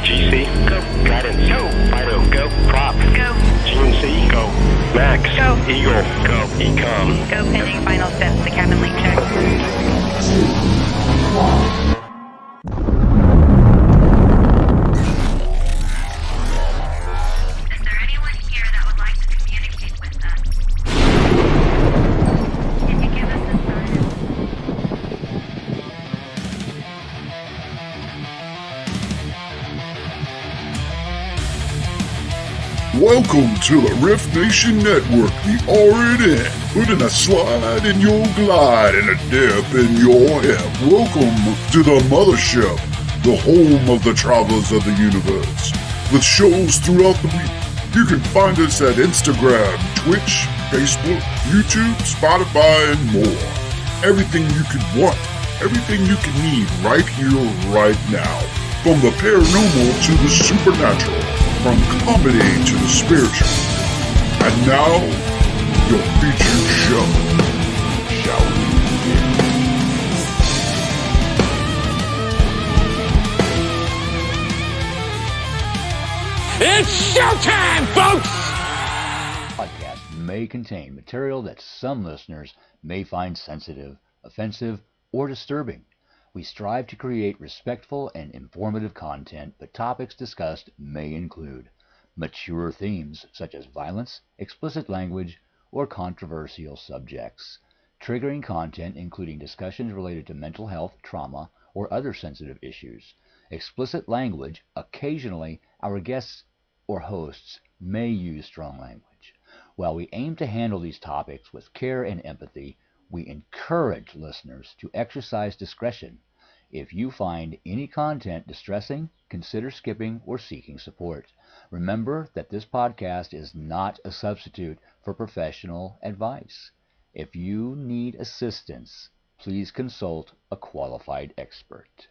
GC, go. Guidance, go. Fido, go. Prop, go. GNC, go. Max, go. Eagle, go. Ecom, go. Pending final steps to cabin link check. Is there anyone here that would like to communicate with us? Can you give us a sign? Welcome to the Riff Nation Network, the RNN, putting a slide in your glide and a dip in your hip. Welcome to the mothership, the home of the travelers of the universe. With shows throughout the week, you can find us at Instagram, Twitch, Facebook, YouTube, Spotify, and more. Everything you could want, everything you can need right here, right now. From the paranormal to the supernatural. From comedy to the spiritual. And now, your featured show. Shall we begin? It's showtime, folks! Podcast may contain material that some listeners may find sensitive, offensive, or disturbing. We strive to create respectful and informative content, but topics discussed may include mature themes such as violence, explicit language, or controversial subjects, triggering content including discussions related to mental health, trauma, or other sensitive issues, explicit language. Occasionally, our guests or hosts may use strong language. While we aim to handle these topics with care and empathy, we encourage listeners to exercise discretion. If you find any content distressing, consider skipping or seeking support. Remember that this podcast is not a substitute for professional advice. If you need assistance, please consult a qualified expert.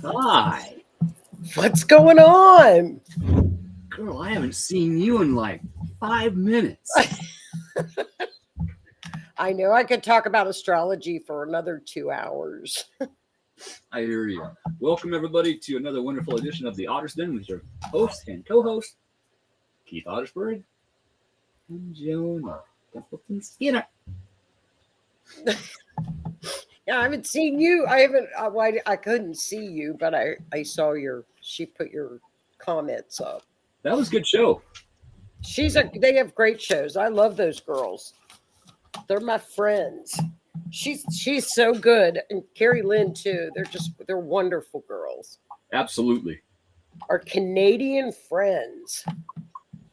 Hi. What's going on? Girl, I haven't seen you in like 5 minutes. I know I could talk about astrology for another 2 hours. I hear you. Welcome, everybody, to another wonderful edition of the Otters Den with your host and co-host, Keith Ottersburg and Joni Templeton Skinner. Yeah, I haven't seen you. I couldn't see you, but I saw she put your comments up. That was a good show. They have great shows. I love those girls. They're my friends. She's so good. And Carrie Lynn too. They're wonderful girls. Absolutely. Our Canadian friends.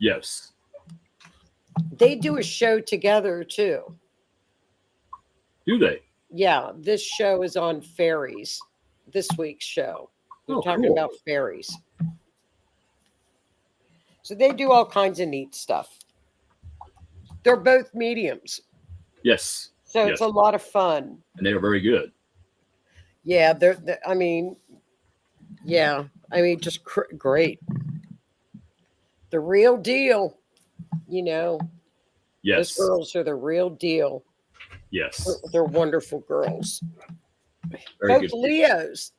Yes. They do a show together too. Do they? Yeah, this show is on fairies. This week's show. We're talking cool. about fairies. So they do all kinds of neat stuff. They're both mediums. Yes. So yes. It's a lot of fun. And they are very good. Yeah, just great. The real deal, Yes. Those girls are the real deal. Yes. They're wonderful girls. Very Both good. Leos.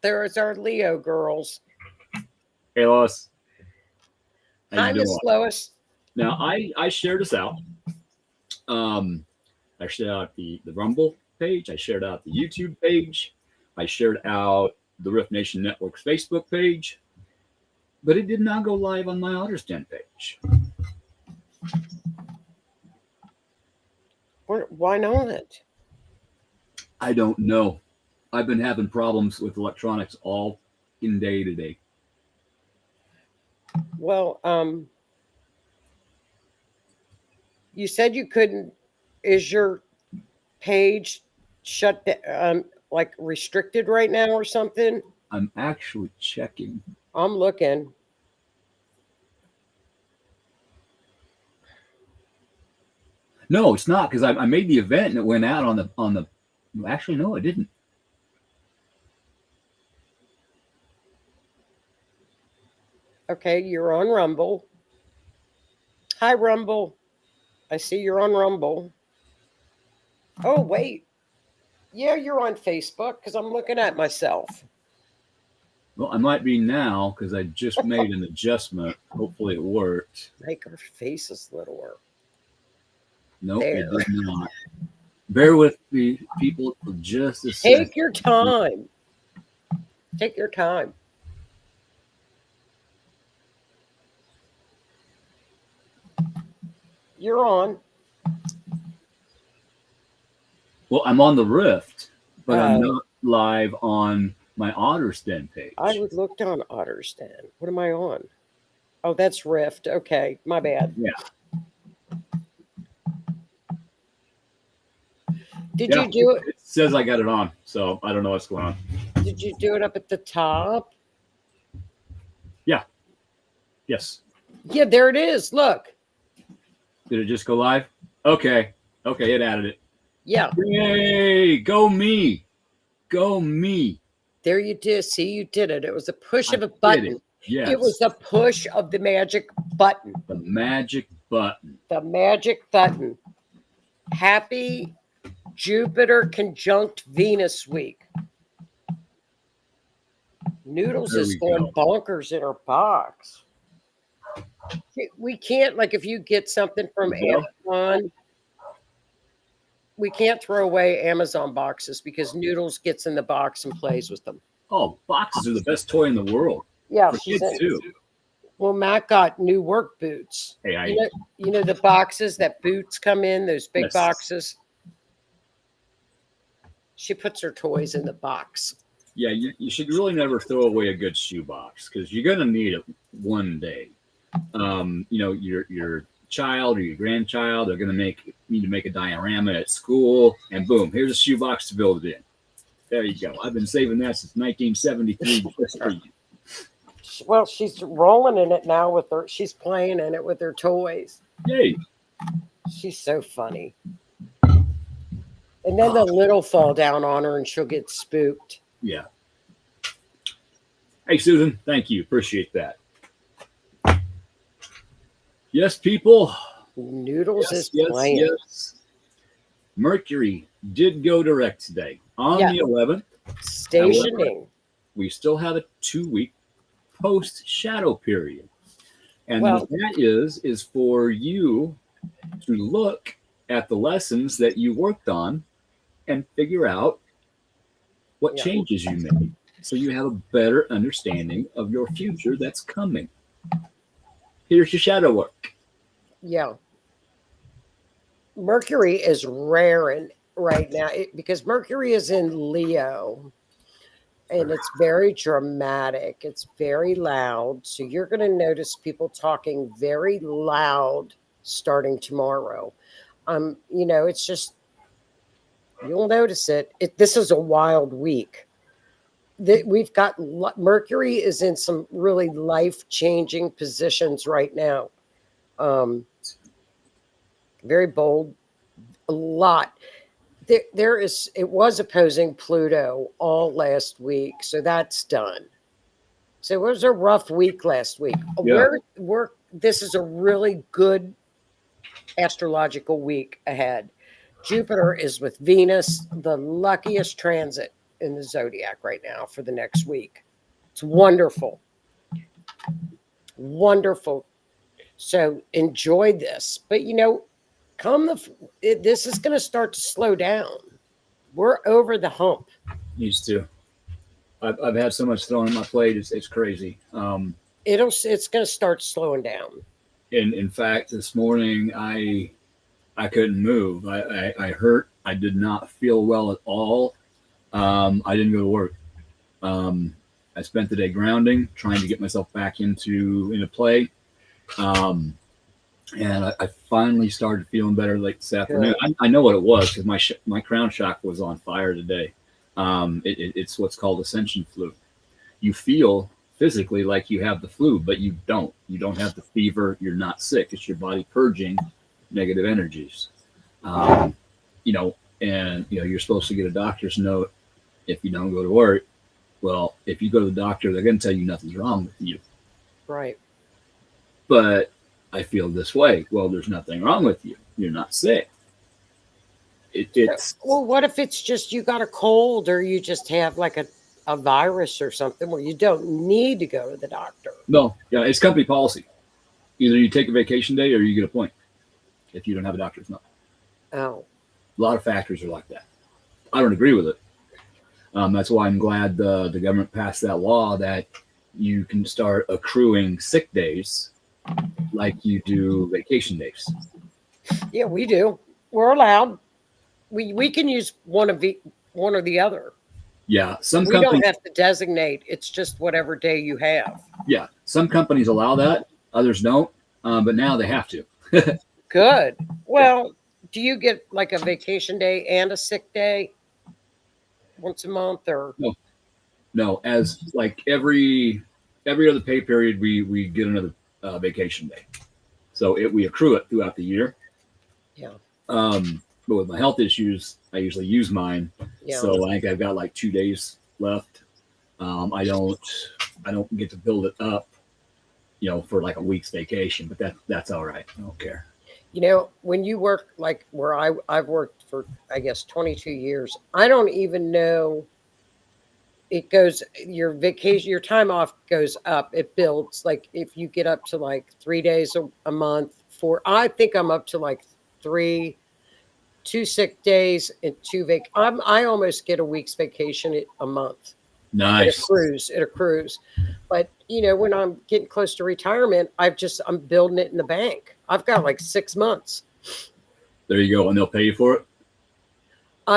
There's our Leo girls. Hey, Lois. How Hi, you Miss doing? Lois. Now, I shared this out. I shared out the Rumble page. I shared out the YouTube page. I shared out the Riff Nation Network's Facebook page. But it did not go live on my Otters Den page. Why not? I don't know. I've been having problems with electronics all in day today. Well, you said you couldn't. Is your page shut down, like restricted right now or something? I'm actually checking. I'm looking. No, it's not, because I made the event and it went out on the. Actually, no, it didn't. Okay, you're on Rumble. Hi, Rumble. I see you're on Rumble. Oh, wait. Yeah, you're on Facebook because I'm looking at myself. Well, I might be now because I just made an adjustment. Hopefully, it worked. Make our faces littler. Nope, There. it did not. Bear with me, people, for just a second. Take your time. Take your time. You're on. Well, I'm on the Rift, but I'm Oh. not live on my Otters Den page. I would looked on Otters Den. What am I on? Oh, that's Rift. Okay, my bad. Yeah. Did Yeah, you do it? It says I got it on, so I don't know what's going on. Did you do it up at the top? Yes. Yeah, there it is. Look. Did it just go live? Okay. Okay, it added it. Yeah, Yay! Go me! Go me! there you did. See, you did it. It was a push of I a did button. it. Yes. It was the push of the magic button. the magic button. The magic button. Happy Jupiter conjunct Venus week. Noodles There is we going bonkers in her box. We can't, like, if you get something from Yeah. Amazon, we can't throw away Amazon boxes because Noodles gets in the box and plays with them. Oh, boxes are the best toy in the world. Yeah, For she's kids, in. too. Well, Matt got new work boots. Hey, You know the boxes that boots come in, those big Yes. boxes. She puts her toys in the box. yeah, you should really never throw away a good shoebox because you're gonna need it one day. Your child or your grandchild are gonna need to make a diorama at school, and boom, here's a shoebox to build it in. There you go. I've been saving that since 1973. Just for you. Well, she's rolling in it now with her. She's playing in it with her toys. Yay! She's so funny. And then the little fall down on her and she'll get spooked. Yeah. Hey, Susan, thank you. Appreciate that. Yes, people. Noodles is Yes, playing. yes. Mercury did go direct today on Yeah. the 11th. Stationing. We still have a 2-week post shadow period. And Well- what that is for you to look at the lessons that you worked on and figure out what Yeah. changes you made so you have a better understanding of your future that's coming. Here's your shadow work. Yeah. Mercury is raring right now because Mercury is in Leo and it's very dramatic. It's very loud. So you're going to notice people talking very loud starting tomorrow. It's just, you'll notice it. This is a wild week. We've got Mercury is in some really life-changing positions right now. Very bold, a lot. It was opposing Pluto all last week, so that's done. So it was a rough week last week. Yeah. This is a really good astrological week ahead. Jupiter is with Venus, the luckiest transit in the zodiac right now for the next week. It's wonderful. Wonderful. So enjoy this. But this is going to start to slow down. We're over the hump. Needs to. I've had so much thrown on my plate. It's crazy. It's going to start slowing down. In fact, this morning I I couldn't move. I hurt. I did not feel well at all. I didn't go to work. I spent the day grounding, trying to get myself back into play. And I finally started feeling better late this afternoon. I know what it was because my crown chakra was on fire today. It's what's called ascension flu. You feel physically like you have the flu, but you don't. You don't have the fever. You're not sick. It's your body purging negative energies. And you're supposed to get a doctor's note if you don't go to work. Well, if you go to the doctor, they're going to tell you nothing's wrong with you. Right. But I feel this way. Well, there's nothing wrong with you. You're not sick. It's well, what if it's just you got a cold or you just have like a virus or something where you don't need to go to the doctor? No, yeah, it's company policy. Either you take a vacation day or you get a point if you don't have a doctor's note. Oh. A lot of factors are like that. I don't agree with it. That's why I'm glad the government passed that law that you can start accruing sick days like you do vacation days. Yeah, we do. We're allowed. We can use one or the other. Yeah, some We companies don't have to designate. It's just whatever day you have. Yeah, some companies allow that, others don't. But now they have to. Good. Well, do you get like a vacation day and a sick day once a month or? No, as like every other pay period, we get another vacation day. So we accrue it throughout the year. Yeah. But with my health issues, I usually use mine. Yeah. So I think I've got like 2 days left. I don't get to build it up, for like a week's vacation, but that's all right. I don't care. When you work like where I've worked for, I guess, 22 years, I don't even know. It goes, your vacation, your time off goes up. It builds. Like if you get up to like 3 days a month, I think I'm up to like 2 sick days and 2 I almost get a week's vacation a month. Nice. It accrues. But when I'm getting close to retirement, I'm building it in the bank. I've got like 6 months. There you go. And they'll pay you for it?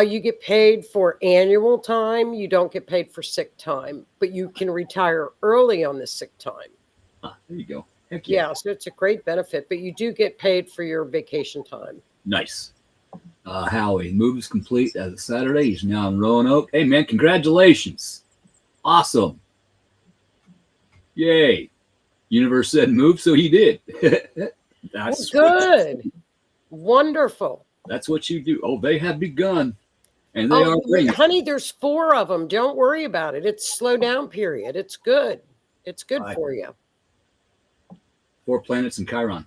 You get paid for annual time. You don't get paid for sick time, but you can retire early on the sick time. There you go. Heck yeah. So it's a great benefit, but you do get paid for your vacation time. Nice. Howie, move is complete as of Saturday. He's now in Roanoke. Hey, man, congratulations. Awesome. Yay. Universe said move, so he did. That's good. Wonderful. That's what you do. Oh, they have begun. And they are great. Honey, there's 4 of them. Don't worry about it. It's slow down period. It's good. It's good for you. 4 planets in Chiron.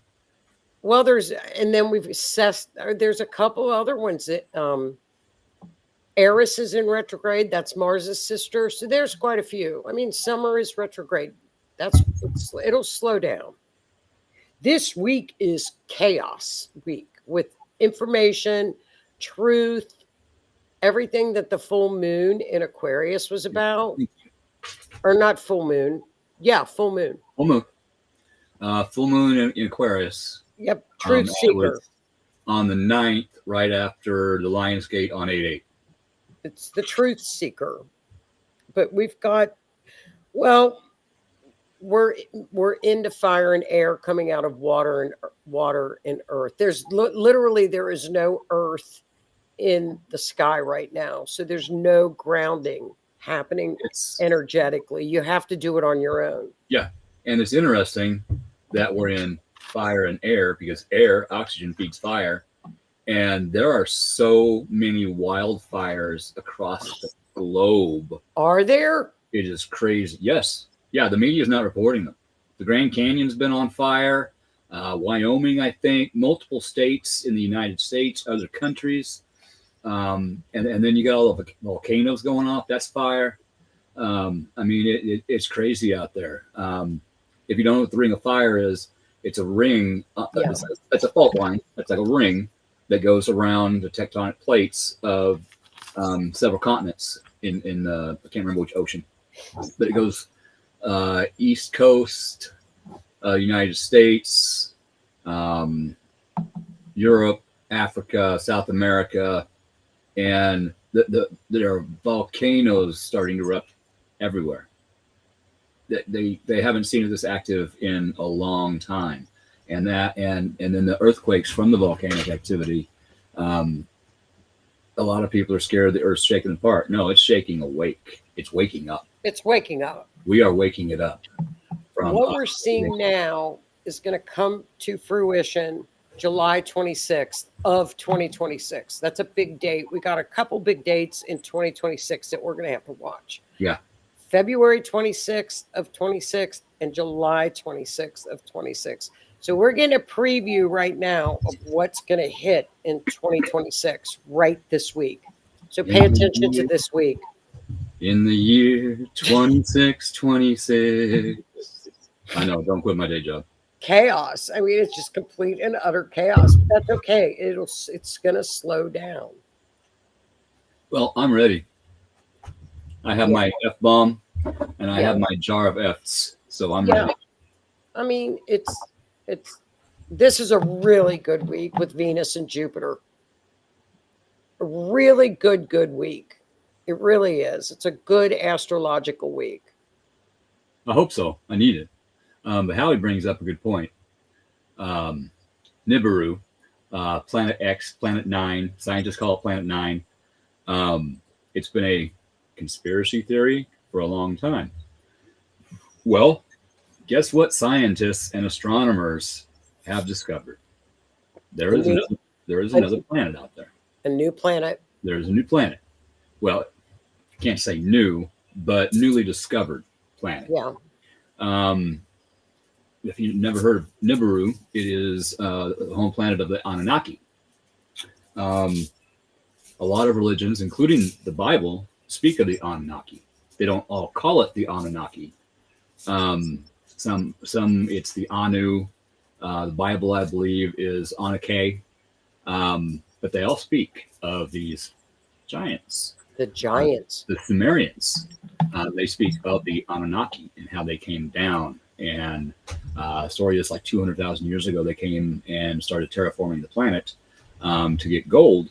Well, and then we've assessed, there's a couple other ones that Eris is in retrograde. That's Mars's sister. So there's quite a few. I mean, summer is retrograde. It'll slow down. This week is chaos week with information, truth, everything that the full moon in Aquarius was about. Or not full moon. Yeah, full moon. Full moon. Full moon in Aquarius. Yep, truth seeker. On the 9th, right after the Lion's Gate on 8/8. It's the truth seeker. But we've got, well, we're into fire and air coming out of water and earth. There's literally there is no earth in the sky right now. So there's no grounding happening energetically. You have to do it on your own. Yeah. And it's interesting that we're in fire and air because air, oxygen feeds fire. And there are so many wildfires across the globe. Are there? It is crazy. Yes. Yeah, the media is not reporting them. The Grand Canyon's been on fire. Wyoming, I think, multiple states in the United States, other countries. And then you got all the volcanoes going off. That's fire. I mean, it's crazy out there. If you don't know what the Ring of Fire is, it's a ring. It's a fault line. It's like a ring that goes around the tectonic plates of several continents in I can't remember which ocean, but it goes East Coast, United States, Europe, Africa, South America, and there are volcanoes starting to erupt everywhere. They haven't seen it this active in a long time, and then the earthquakes from the volcanic activity. A lot of people are scared the Earth's shaking apart. No, it's shaking awake. It's waking up. It's waking up. We are waking it up. What we're seeing now is going to come to fruition July 26th of 2026. That's a big date. We got a couple big dates in 2026 that we're going to have to watch. Yeah. February 26th of 26 and July 26th of 26. So we're getting a preview right now of what's going to hit in 2026 right this week. So pay attention to this week. In the year 2626. I know, don't quit my day job. Chaos. I mean, it's just complete and utter chaos. But that's okay. It's going to slow down. Well, I'm ready. I have my F-bomb and I have my jar of F's, so I'm ready. I mean, this is a really good week with Venus and Jupiter. A really good week. It really is. It's a good astrological week. I hope so. I need it. But Howie brings up a good point. Nibiru, Planet X, Planet 9. Scientists call it Planet 9. It's been a conspiracy theory for a long time. Well, guess what scientists and astronomers have discovered? There is another planet out there. A new planet. There's a new planet. Well, I can't say new, but newly discovered planet. Yeah. If you've never heard of Nibiru, it is the home planet of the Anunnaki. A lot of religions, including the Bible, speak of the Anunnaki. They don't all call it the Anunnaki. Some it's the Anu. The Bible, I believe, is Anunnaki. But they all speak of these giants. The giants. The Sumerians. They speak of the Anunnaki and how they came down. And story is like 200,000 years ago, they came and started terraforming the planet to get gold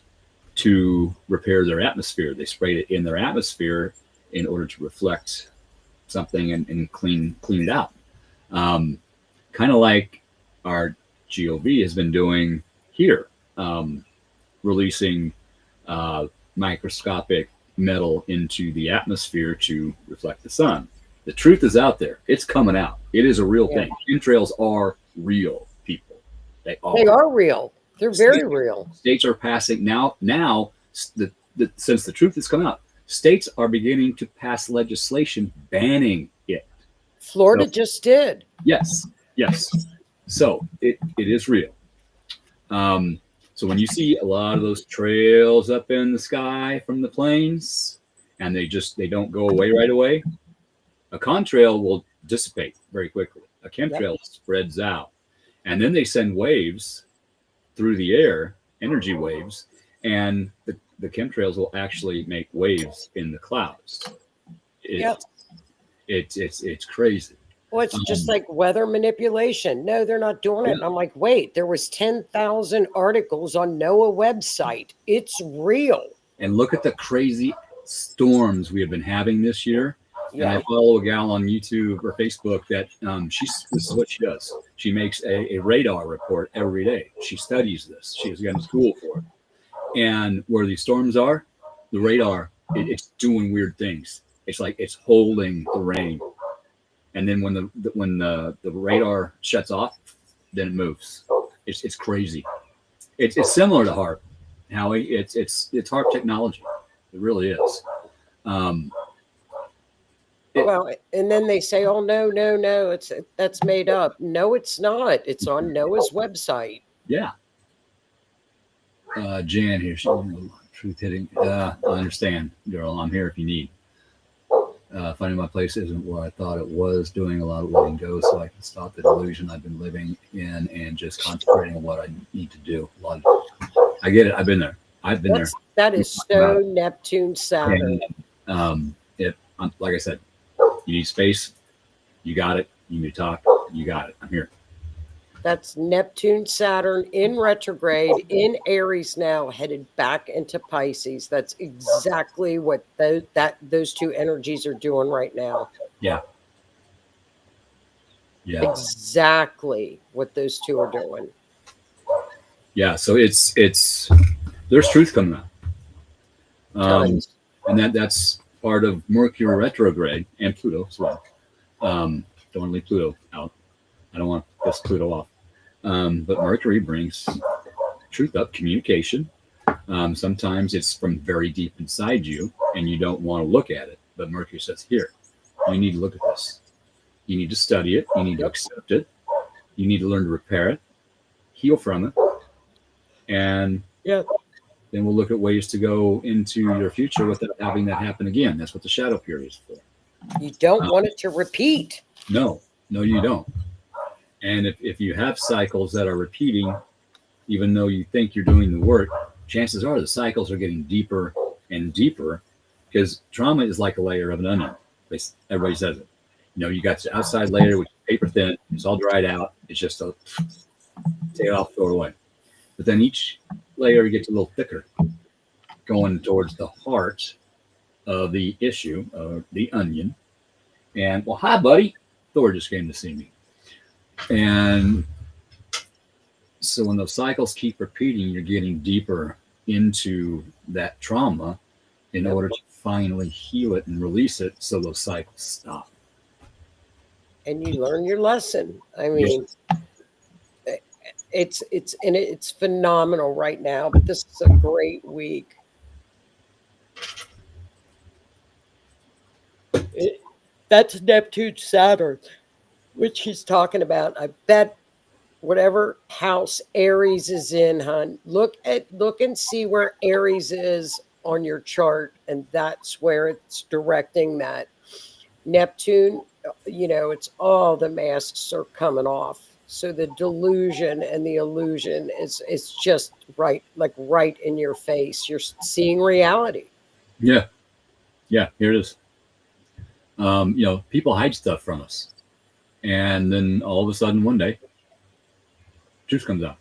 to repair their atmosphere. They sprayed it in their atmosphere in order to reflect something and clean it out. Kind of like our GOV has been doing here, releasing microscopic metal into the atmosphere to reflect the sun. The truth is out there. It's coming out. It is a real thing. Chemtrails are real, people. They are real. They're very real. States are passing now. Since the truth has come out, states are beginning to pass legislation banning it. Florida just did. Yes. So it is real. So when you see a lot of those trails up in the sky from the planes, and they don't go away right away, a contrail will dissipate very quickly. A chemtrail spreads out, and then they send waves through the air, energy waves, and the chemtrails will actually make waves in the clouds. It's crazy. Well, it's just like weather manipulation. No, they're not doing it. And I'm like, wait, there was 10,000 articles on NOAA website. It's real. And look at the crazy storms we have been having this year. And I follow a gal on YouTube or Facebook that this is what she does. She makes a radar report every day. She studies this. She's gone to school for it. And where these storms are, the radar, it's doing weird things. It's like it's holding the rain. And then when the radar shuts off, then it moves. It's crazy. It's similar to HAARP, Howie. It's HAARP technology. It really is. Well, and then they say, "Oh no, that's made up." No, it's not. It's on NOAA's website. Yeah. Jan here. She's truth hitting. I understand, girl. I'm here if you need. Finding my place isn't where I thought it was. Doing a lot of letting go so I can stop the delusion I've been living in and just concentrating on what I need to do. I get it. I've been there. That is so Neptune Saturn. And, like I said, you need space. You got it. You need to talk. You got it. I'm here. That's Neptune, Saturn in retrograde in Aries now, headed back into Pisces. That's exactly what those two energies are doing right now. Yeah. Yeah. Exactly what those two are doing. Yeah. So it's there's truth coming out. Tons. And that's part of Mercury retrograde and Pluto as well. Don't want to leave Pluto out. I don't want to piss Pluto off. But Mercury brings truth up, communication. Sometimes it's from very deep inside you and you don't want to look at it. But Mercury says, here, you need to look at this. You need to study it. You need to accept it. You need to learn to repair it, heal from it. And then we'll look at ways to go into your future without having that happen again. That's what the shadow period is for. You don't want it to repeat. No, you don't. And if you have cycles that are repeating, even though you think you're doing the work, chances are the cycles are getting deeper and deeper, because trauma is like a layer of an onion. Everybody says it. You got the outside layer, which is paper thin. It's all dried out. It's just a take it off, throw it away. But then each layer gets a little thicker, going towards the heart of the issue, of the onion. And, well, hi, buddy. Thor just came to see me. And so when those cycles keep repeating, you're getting deeper into that trauma in order to finally heal it and release it so those cycles stop. And you learn your lesson. I mean, it's phenomenal right now, but this is a great week. That's Neptune, Saturn, which he's talking about. I bet whatever house Aries is in, hon, look and see where Aries is on your chart, and that's where it's directing that. Neptune, it's all the masks are coming off. So the delusion and the illusion is just right in your face. You're seeing reality. Yeah, here it is. People hide stuff from us, and then all of a sudden one day, truth comes out.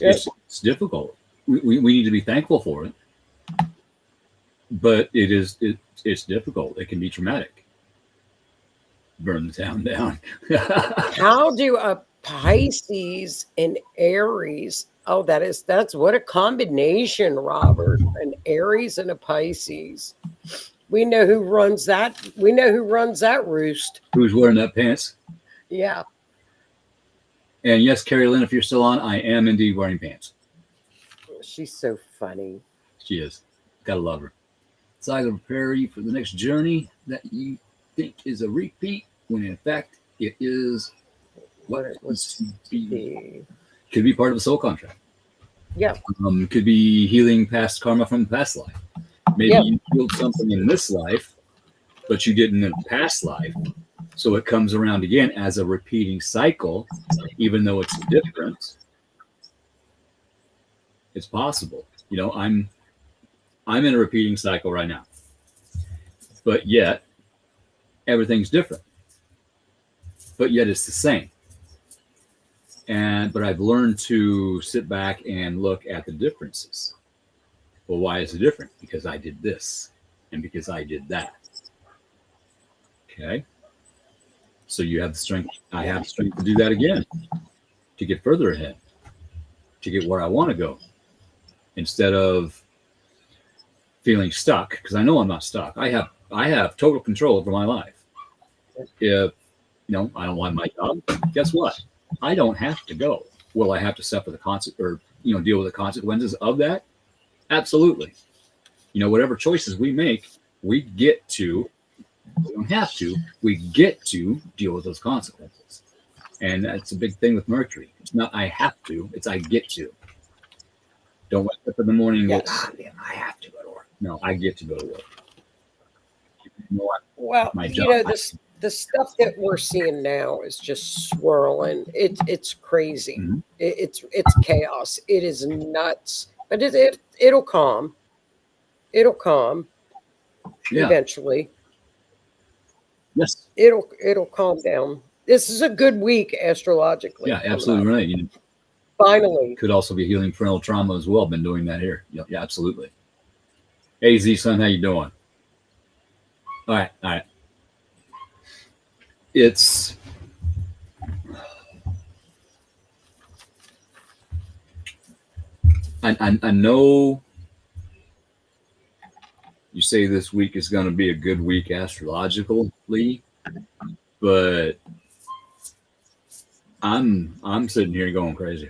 Yes. It's difficult. We need to be thankful for it, but it's difficult. It can be traumatic. Burn the town down. How do a Pisces and Aries? Oh, that's what a combination, Robert. An Aries and a Pisces. We know who runs that. We know who runs that roost. Who's wearing that pants? Yeah. And yes, Carrie Lynn, if you're still on, I am indeed wearing She's so funny. She is. Gotta love her. So I can prepare you for the next journey that you think is a repeat, when in fact it is what it was to be. Could be part of a soul contract. Yeah. Could be healing past karma from the past life. Maybe you healed something in this life, but you didn't in the past life. So it comes around again as a repeating cycle, even though it's different. It's possible. I'm in a repeating cycle right now, but yet everything's different. But yet it's the same. But I've learned to sit back and look at the differences. Well, why is it different? Because I did this, and because I did that. Okay. So you have the strength. I have the strength to do that again, to get further ahead, to get where I want to go, instead of feeling stuck. Because I know I'm not stuck. I have total control over my life. If I don't want my job, guess what? I don't have to go. Will I have to suffer the deal with the consequences of that? Absolutely. Whatever choices we make, we don't have to. We get to deal with those consequences. And that's a big thing with Mercury. It's not I have to, it's I get to. Don't wake up in the morning and go, damn, I have to go to work. No, I get to go to work. My job, the stuff that we're seeing now is just swirling. It's crazy. Mm-hmm. It's chaos. It is nuts. But it'll calm. It'll calm eventually. Yes. It'll calm down. This is a good week astrologically. Yeah, absolutely right. You Finally. could also be healing parental trauma as well. Been doing that here. Yeah, absolutely. Hey, Z son, how you doing? All right. It's I know you say this week is going to be a good week astrologically, but I'm sitting here going crazy.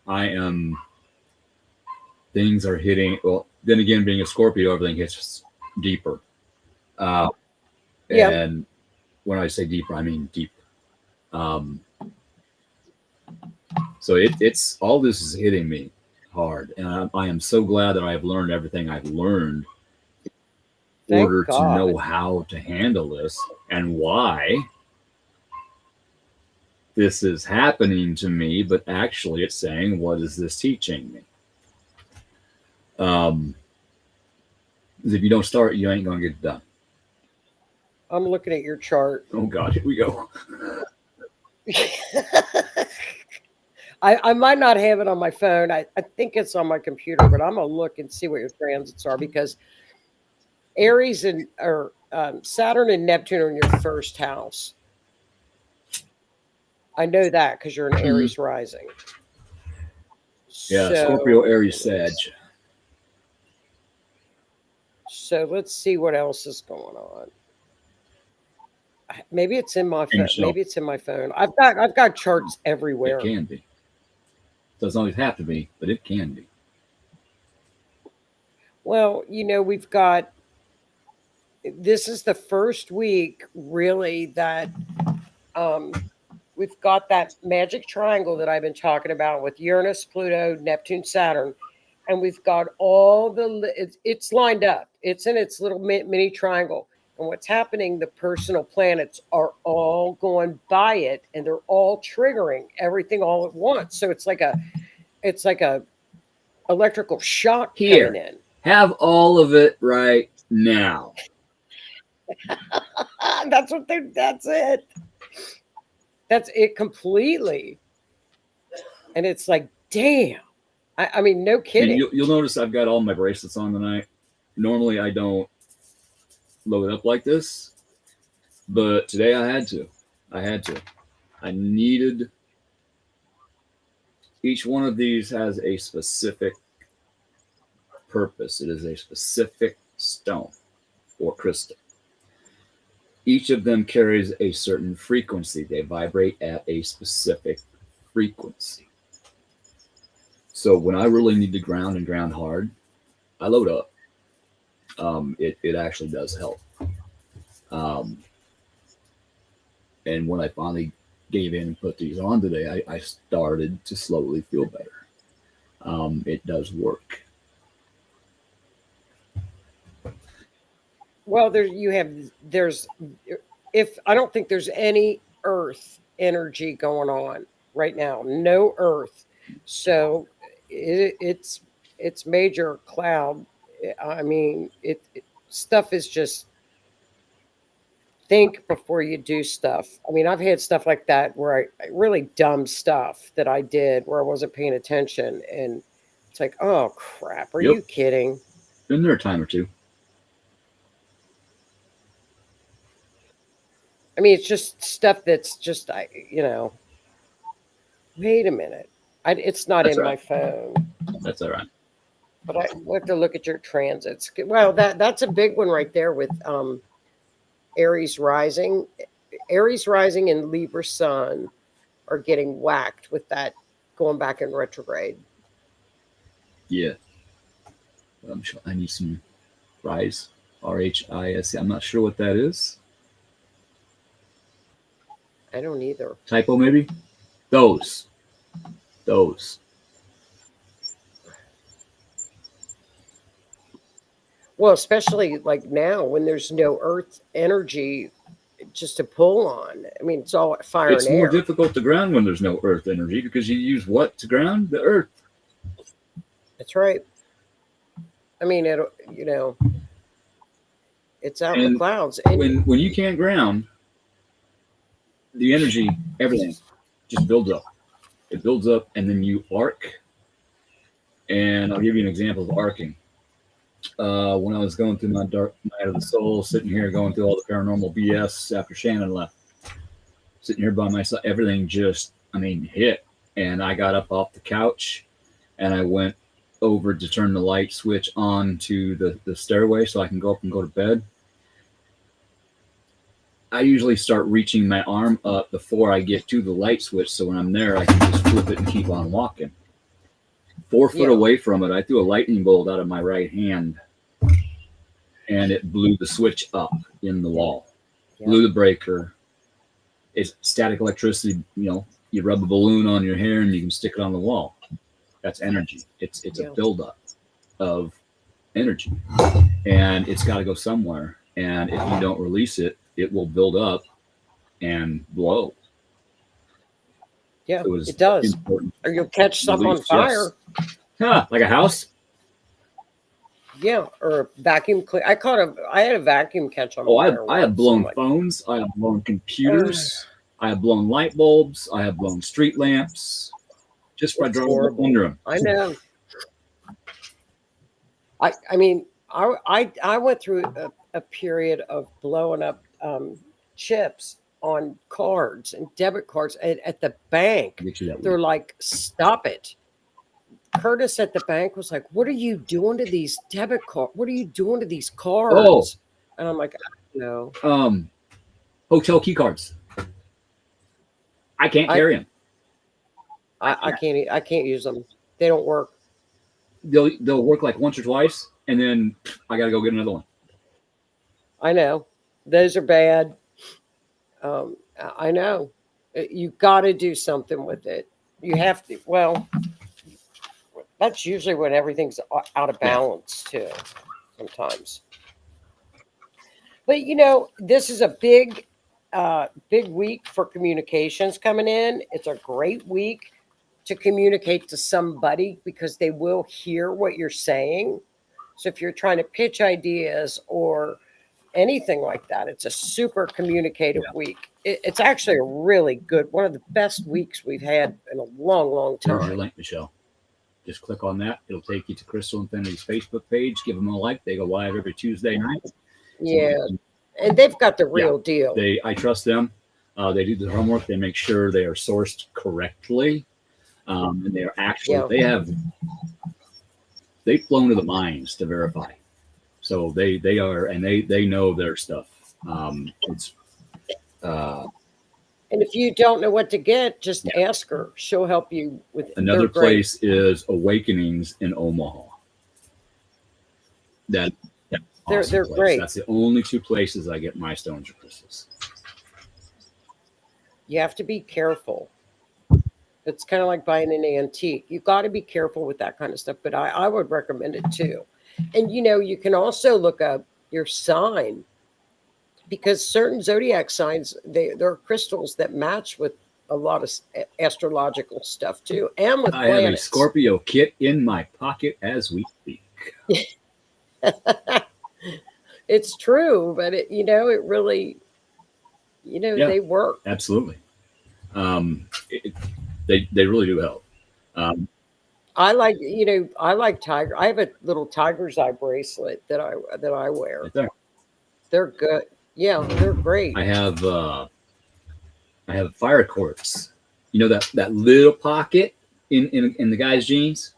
I am. Things are hitting. Well, then again, being a Scorpio, everything hits deeper. Yeah. And when I say deeper, I mean deep. So it's all this is hitting me hard, and I am so glad that I've learned everything I've learned in Thank order to God. know how to handle this and why this is happening to me. But actually, it's saying, what is this teaching me? If you don't start, you ain't gonna get it done. I'm looking at your chart. Oh God, here we go. I might not have it on my phone. I think it's on my computer, but I'm gonna look and see what your transits are because Aries and or Saturn and Neptune are in your first house. I know that because you're an Aries rising. Yeah, So, Scorpio, Aries, Sag. So let's see what else is going on. Maybe it's in my phone. Maybe it's in my phone. I've got charts everywhere. It can be. Doesn't always have to be, but it can be. Well, we've got. This is the first week, really, that we've got that magic triangle that I've been talking about with Uranus, Pluto, Neptune, Saturn, and we've got all it's lined up. It's in its little mini triangle. And what's happening, the personal planets are all going by it and they're all triggering everything all at once. So it's like a electrical shock coming in. Have all of it right now. That's it. That's it completely. And it's like, damn. I mean, no kidding. And you'll notice I've got all my bracelets on tonight. Normally I don't load up like this, but today I had to. I needed. Each one of these has a specific purpose. It is a specific stone or crystal. Each of them carries a certain frequency. They vibrate at a specific frequency. So when I really need to ground and ground hard, I load up. It actually does help. And when I finally gave in and put these on today, I started to slowly feel better. It does work. Well, if I don't think there's any earth energy going on right now, no earth. So it's major cloud. I mean, stuff is just think before you do stuff. I mean, I've had stuff like that where I really dumb stuff that I did where I wasn't paying attention, and it's like, oh crap, are you kidding? Been there a time or two. I mean, it's just stuff that's just, wait a minute. It's not in my phone. That's all right. But I have to look at your transits. Well, that's a big one right there with Aries rising. Aries rising and Libra sun are getting whacked with that going back in retrograde. Yeah. I need some rise. RHIS. I'm not sure what that is. I don't either. Typo maybe? Those. Well, especially like now when there's no earth energy just to pull on. I mean, it's all fire and air. It's more difficult to ground when there's no earth energy because you use what to ground? The earth. That's right. I mean, it's out in the clouds. And when you can't ground, the energy, everything just builds up. It builds up, and then you arc. And I'll give you an example of arcing. When I was going through my dark night of the soul, sitting here going through all the paranormal BS after Shannon left, sitting here by myself, everything just, hit. And I got up off the couch and I went over to turn the light switch on to the stairway so I can go up and go to bed. I usually start reaching my arm up before I get to the light switch, so when I'm there, I can just flip it and keep on walking. 4 foot away from it, I threw a lightning bolt out of my right hand, and it blew the switch up in the wall. Blew the breaker. It's static electricity. You rub a balloon on your hair and you can stick it on the wall. That's energy. It's a buildup of energy, and it's got to go somewhere. And if you don't release it, it will build up and blow. Yeah, it does. Or you'll catch stuff on fire. Yes. Huh, like a house? Yeah, or a vacuum cleaner. I had a vacuum catch on fire. I have blown phones. I have blown computers. I have blown light bulbs. I have blown street lamps. Just by driving under them. I know. I went through a period of blowing up chips on cards and debit cards at the bank. They're like, stop it. Curtis at the bank was like, what are you doing to these debit cards? What are you doing to these cards? Oh. And I'm like, I don't know. Hotel key cards. I can't carry them. I can't use them. They don't work. They'll work like once or twice, and then I got to go get another one. I know. Those are bad. I know. You got to do something with it. You have to. Well, that's usually when everything's out of balance too, sometimes. But this is a big week for communications coming in. It's a great week to communicate to somebody because they will hear what you're saying. So if you're trying to pitch ideas or anything like that, it's a super communicative week. It's actually a really good, one of the best weeks we've had in a long, long time. There's your link, Michelle. Just click on that. It'll take you to Crystal Infinity's Facebook page. Give them a like. They go live every Tuesday night. Yeah. And they've got the real deal. I trust them. They do the homework. They make sure they are sourced correctly. And they are actually, they've flown to the mines to verify. So they are, and they know their stuff. And if you don't know what to get, just ask her. She'll help you with it. Another place is Awakenings in Omaha. They're awesome great. That's the only 2 places I get my stones or crystals. You have to be careful. It's kind of like buying an antique. You got to be careful with that kind of stuff, but I would recommend it too. And you can also look up your sign, because certain zodiac signs, there are crystals that match with a lot of astrological stuff too, and with planets. I have a Scorpio kit in my pocket as we speak. It's true, but it really, they work. Absolutely. They really do help. I like tiger. I have a little tiger's eye bracelet that I wear. Right there. They're good. Yeah, they're great. I have fire quartz. That little pocket in the guy's jeans.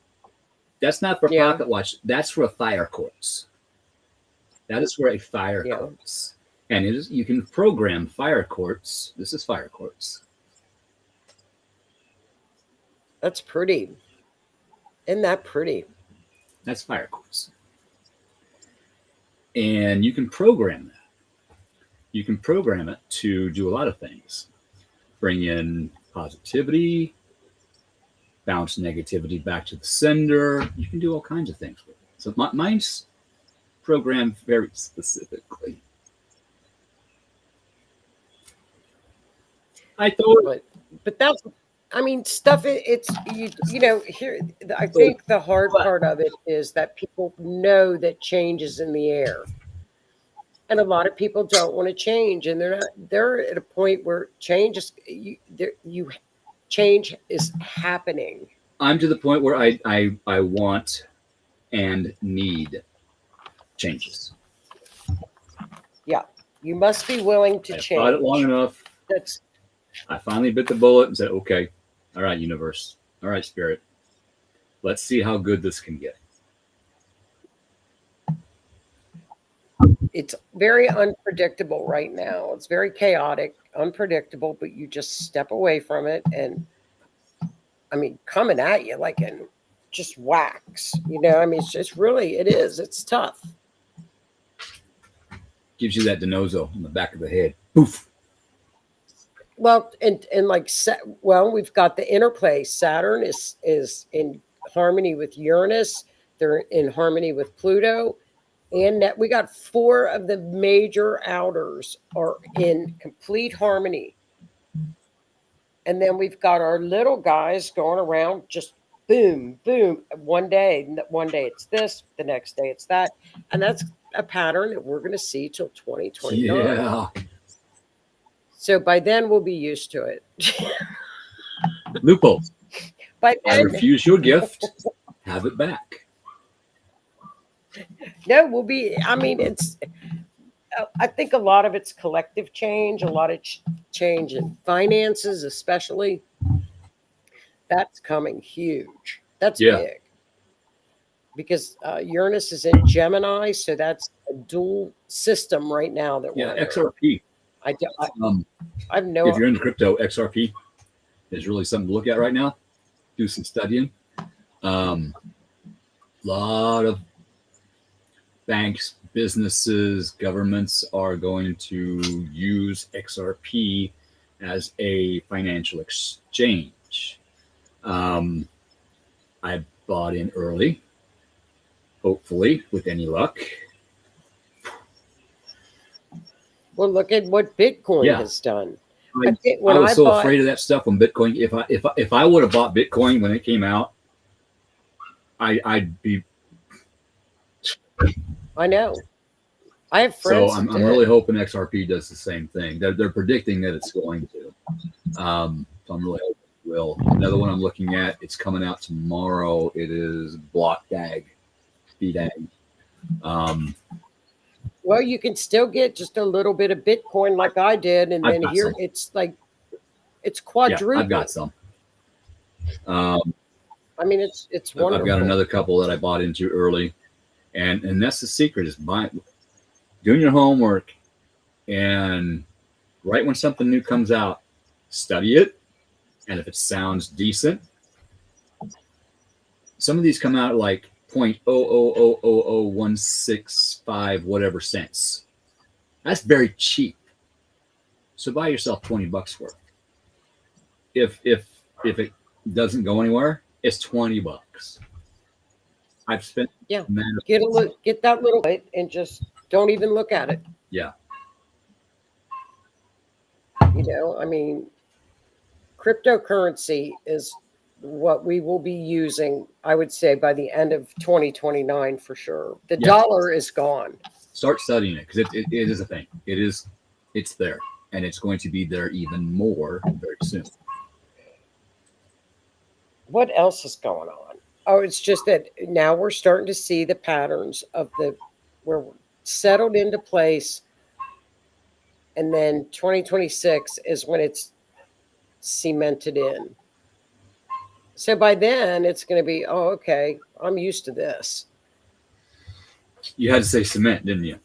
That's not for a pocket watch. That's for a fire quartz. That is for a fire quartz, and you can program fire quartz. This is fire quartz. That's pretty. Isn't that pretty? That's fire quartz. And you can program that. You can program it to do a lot of things. Bring in positivity, bounce negativity back to the sender. You can do all kinds of things with it. So mine's programmed very specifically. I thought, but that's, stuff. It's here. I think the hard part of it is that people know that change is in the air, And a lot of people don't want to change, and they're at a point where change is happening. I'm to the point where I want and need changes. Yeah. You must be willing to I change. thought it long enough. That's I finally bit the bullet and said, okay, all right, universe. All right, spirit. Let's see how good this can get. it's very unpredictable right now. It's very chaotic, unpredictable, but you just step away from it and I mean coming at you like in just wax. I mean it's tough. Gives you that denozo in the back of the head. Poof. Well, and like we've got the interplay. Saturn is in harmony with Uranus. They're in harmony with Pluto, and we got 4 of the major outers are in complete harmony. And then we've got our little guys going around just boom, boom. One day it's this, the next day it's that, and that's a pattern that we're going to see till 2029. Yeah. So by then we'll be used to it. Loophole. By I then, refuse your gift. Have it back. no, we'll be. I mean, I think a lot of it's collective change, a lot of change in finances, especially. That's coming huge. That's big. Because Uranus is in Gemini, so that's a dual system right now. XRP. I have no. If you're into crypto, XRP is really something to look at right now. Do some studying. Lot of banks, businesses, governments are going to use XRP as a financial exchange. I bought in early, hopefully with any luck. Well, look at what Bitcoin has done. I was so afraid of that stuff when Bitcoin. If I would have bought Bitcoin when it came out, I'd be. I know. I have friends. So I'm really hoping XRP does the same thing. They're predicting that it's going to. So I'm really hoping it will. Another one I'm looking at. It's coming out tomorrow. It is Block Dag, BDAG. Well, you can still get just a little bit of Bitcoin like I did. And then here some. It's like, it's quadruple. Yeah, I've got some. I mean, it's wonderful. I've got another couple that I bought into early. And that's the secret is doing your homework. And right when something new comes out, study it. And if it sounds decent, some of these come out like 0.0000165 whatever cents. That's very cheap. So buy yourself $20 worth. If it doesn't go anywhere, it's $20. I've spent get that little bit and just don't even look at it. Yeah. I mean, cryptocurrency is what we will be using, I would say, by the end of 2029 for sure. The dollar is gone. Start studying it because it is a thing. It's there, and it's going to be there even more very soon. What else is going on? Oh, it's just that now we're starting to see the patterns of where we're settled into place, and then 2026 is when it's cemented in. So by then it's going to be, oh, okay, I'm used to this. You had to say cement, didn't you?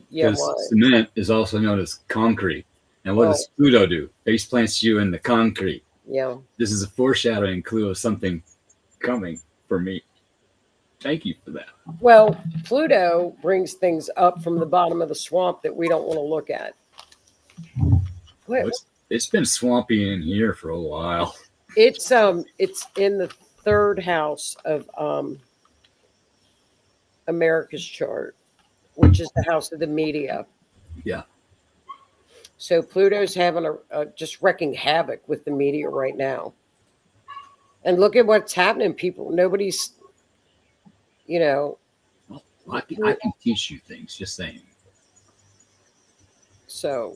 Yeah. Because cement is also known as concrete. And what does Pluto do? Face plants you in the concrete. Yeah. This is a foreshadowing clue of something coming for me. Thank you for that. Well, Pluto brings things up from the bottom of the swamp that we don't want to look at. It's been swampy in here for a while. It's in the 3rd house of America's chart, which is the house of the media. Yeah. So Pluto's having just wrecking havoc with the media right now. And look at what's happening, people. Nobody's, Well, I can teach you things, just saying. So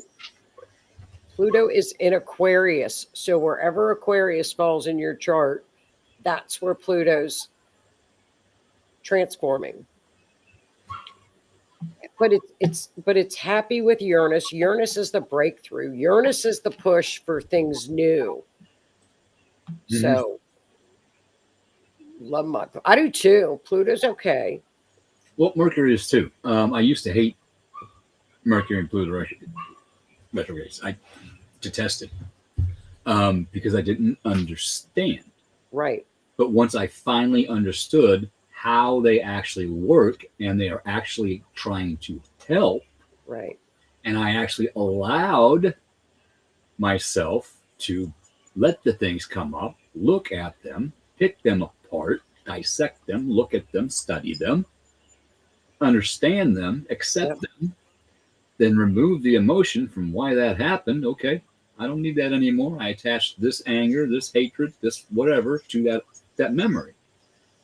Pluto is in Aquarius. So wherever Aquarius falls in your chart, that's where Pluto's transforming. But it's happy with Uranus. Uranus is the breakthrough. Uranus is the push for things new. So love my I do too. Pluto's okay. Well, Mercury is too. I used to hate Mercury and Pluto retrogrades. I detested because I didn't understand. Right. But once I finally understood how they actually work and they are actually trying to help, Right. and I actually allowed myself to let the things come up, look at them, pick them apart, dissect them, look at them, study them, understand them, accept them, then remove the emotion from why that happened. Okay, I don't need that anymore. I attached this anger, this hatred, this whatever to that memory.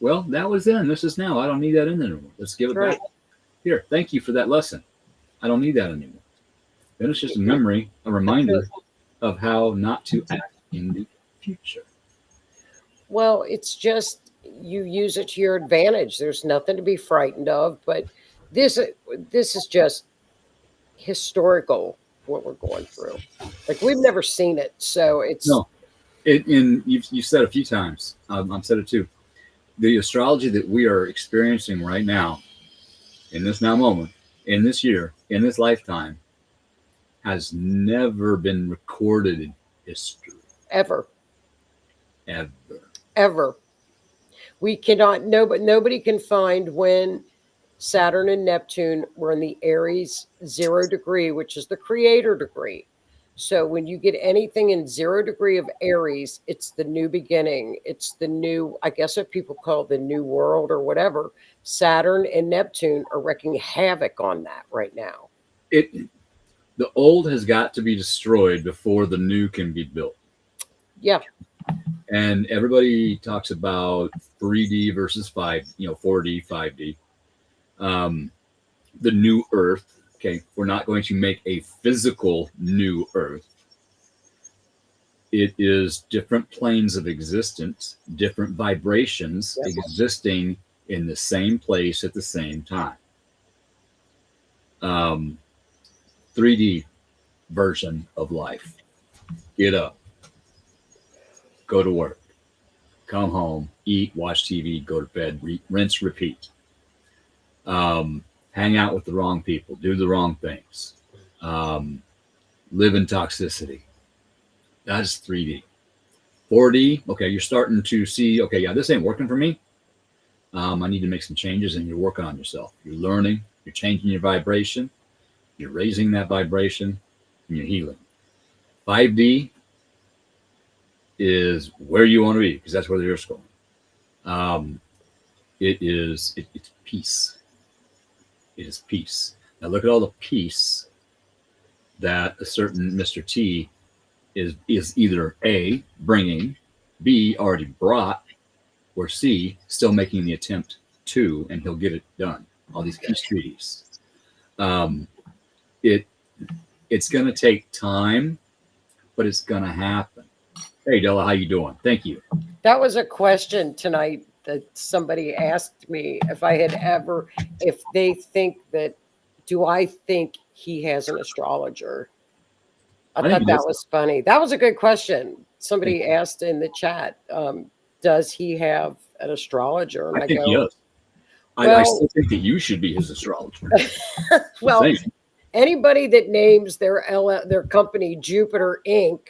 Well, that was then. This is now. I don't need that in anymore. Let's give it back. Here, thank you for that lesson. I don't need that anymore. Then it's just a memory, a reminder of how not to act in the future. Well, it's just you use it to your advantage. There's nothing to be frightened of, but this is just historical what we're going through. Like we've never seen it, so it's no. You've said a few times. I've said it too. The astrology that we are experiencing right now, in this now moment, in this year, in this lifetime, has never been recorded in history. ever. Ever. We cannot nobody can find when Saturn and Neptune were in the Aries 0 degree, which is the creator degree. So when you get anything in 0 degree of Aries, it's the new beginning. It's the new, I guess what people call the new world or whatever. Saturn and Neptune are wreaking havoc on that right now. The old has got to be destroyed before the new can be built. Yeah. And everybody talks about 3D versus 4D, 5D. The new Earth. Okay, we're not going to make a physical new Earth. It is different planes of existence, different vibrations existing in the same place at the same time. 3D version of life. Get up, go to work, come home, eat, watch TV, go to bed, rinse, repeat. Hang out with the wrong people, do the wrong things, live in toxicity. That is 3D. 4D, okay, you're starting to see, okay, yeah, this ain't working for me. I need to make some changes, and you're working on yourself. You're learning, you're changing your vibration, you're raising that vibration, and you're healing. 5D is where you want to be, because that's where the Earth's going. It's peace. It is peace. Now look at all the peace that a certain Mr. T is either A, bringing, B, already brought, or C, still making the attempt to, and he'll get it done. All these peace treaties. It's going to take time, but it's going to happen. Hey, Della, how you doing? Thank you. That was a question tonight that somebody asked me if they think that, do I think he has an astrologer? I thought that was funny. That was a good question. Somebody asked in the chat, does he have an astrologer? And I think he does. I still think that you should be his astrologer. Well, anybody that names their company Jupiter Inc.,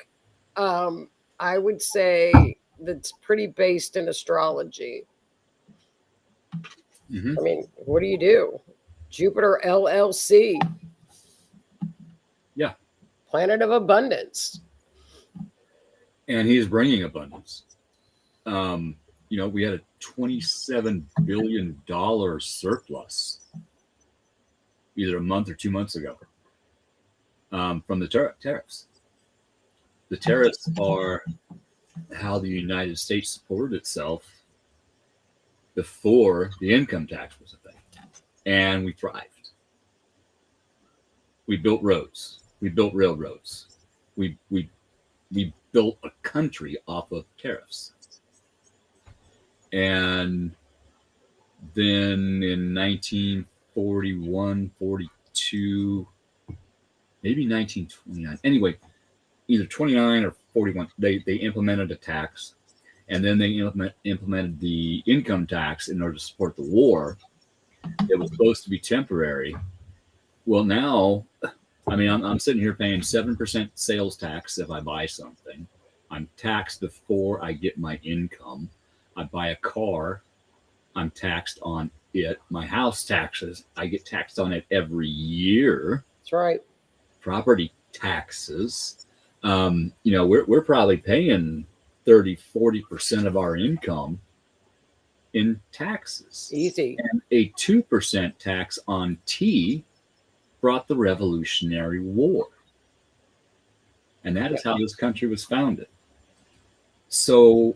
I would say that's pretty based in astrology. I mean, what do you do? Jupiter LLC. Yeah. Planet of abundance. And he's bringing abundance. We had a $27 billion surplus either a month or 2 months ago from the tariffs. The tariffs are how the United States supported itself before the income tax was a thing. And we thrived. We built roads. We built railroads. We built a country off of tariffs. And then in 1941, 42, maybe 1929. Anyway, either 29 or 41, they implemented a tax, and then they implemented the income tax in order to support the war. It was supposed to be temporary. Well, now, I mean, I'm sitting here paying 7% sales tax if I buy something. I'm taxed before I get my income. I buy a car, I'm taxed on it. My house taxes, I get taxed on it every year. That's right. Property taxes. We're probably paying 30-40% of our income in taxes. Easy. And a 2% tax on tea brought the Revolutionary War. And that is how this country was founded. So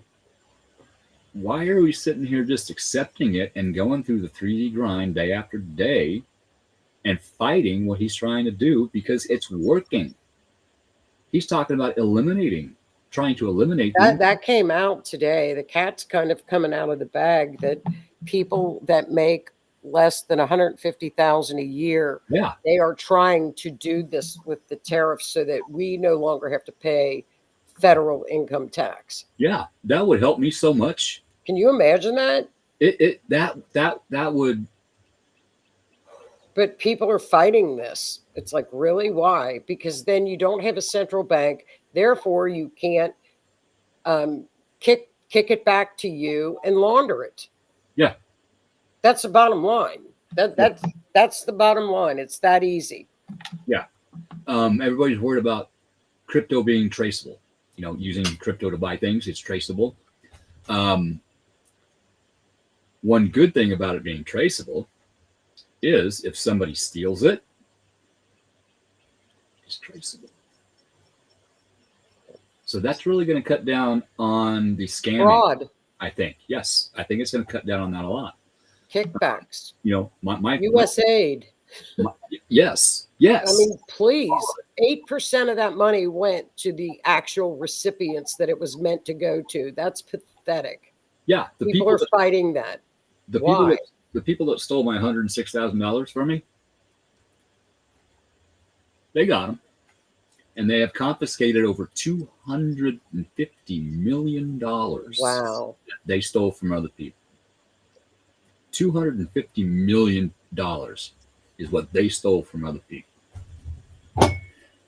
why are we sitting here just accepting it and going through the 3D grind day after day and fighting what he's trying to do? Because it's working. He's talking about trying to eliminate. That came out today. The cat's kind of coming out of the bag that people that make less than 150,000 a year, Yeah, they are trying to do this with the tariffs so that we no longer have to pay federal income tax. yeah, that would help me so much. Can you imagine that? That would. But people are fighting this. It's like, really? Why? Because then you don't have a central bank. Therefore, you can't kick it back to you and launder it. Yeah. That's the bottom line. That's the bottom line. It's that easy. Yeah. Everybody's worried about crypto being traceable. Using crypto to buy things, it's traceable. One good thing about it being traceable is if somebody steals it, it's traceable. So that's really going to cut down on the scamming. Fraud. I think. Yes. I think it's going to cut down on that a lot. Kickbacks. My USAID. Yes. I mean, please, 8% of that money went to the actual recipients that it was meant to go to. That's pathetic. Yeah. People are fighting that. Why? The people that stole my $106,000 from me, they got them. And they have confiscated over $250 million. Wow. They stole from other people. $250 million is what they stole from other people.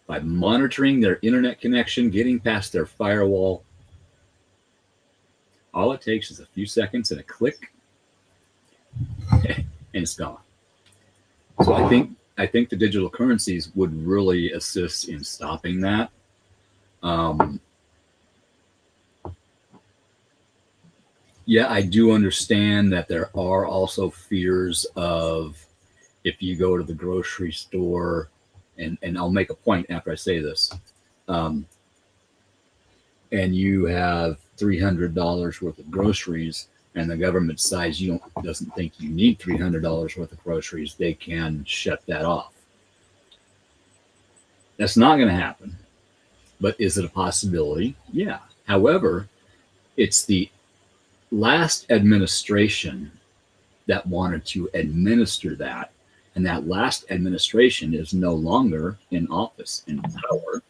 By monitoring their internet connection, getting past their firewall, all it takes is a few seconds and a click, and it's gone. So I think the digital currencies would really assist in stopping that. Yeah, I do understand that there are also fears of if you go to the grocery store, and I'll make a point after I say this, and you have $300 worth of groceries, and the government decides doesn't think you need $300 worth of groceries, they can shut that off. That's not going to happen. But is it a possibility? Yeah. However, it's the last administration that wanted to administer that, and that last administration is no longer in office, in power.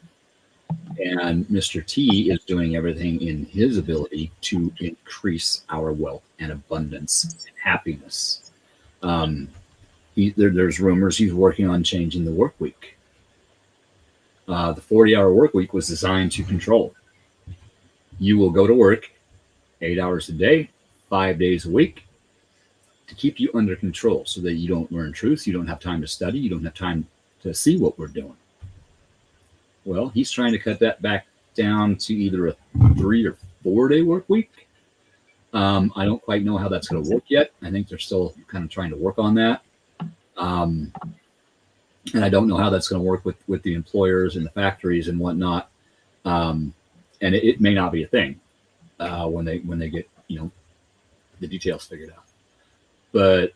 And Mr. T is doing everything in his ability to increase our wealth and abundance and happiness. There's rumors he's working on changing the work week. The 40-hour work week was designed to control. You will go to work 8 hours a day, 5 days a week, to keep you under control so that you don't learn truths, you don't have time to study, you don't have time to see what we're doing. Well, he's trying to cut that back down to either a 3 or 4 day work week. I don't quite know how that's going to work yet. I think they're still kind of trying to work on that. And I don't know how that's going to work with the employers and the factories and whatnot. And it may not be a thing when they get the details figured out. But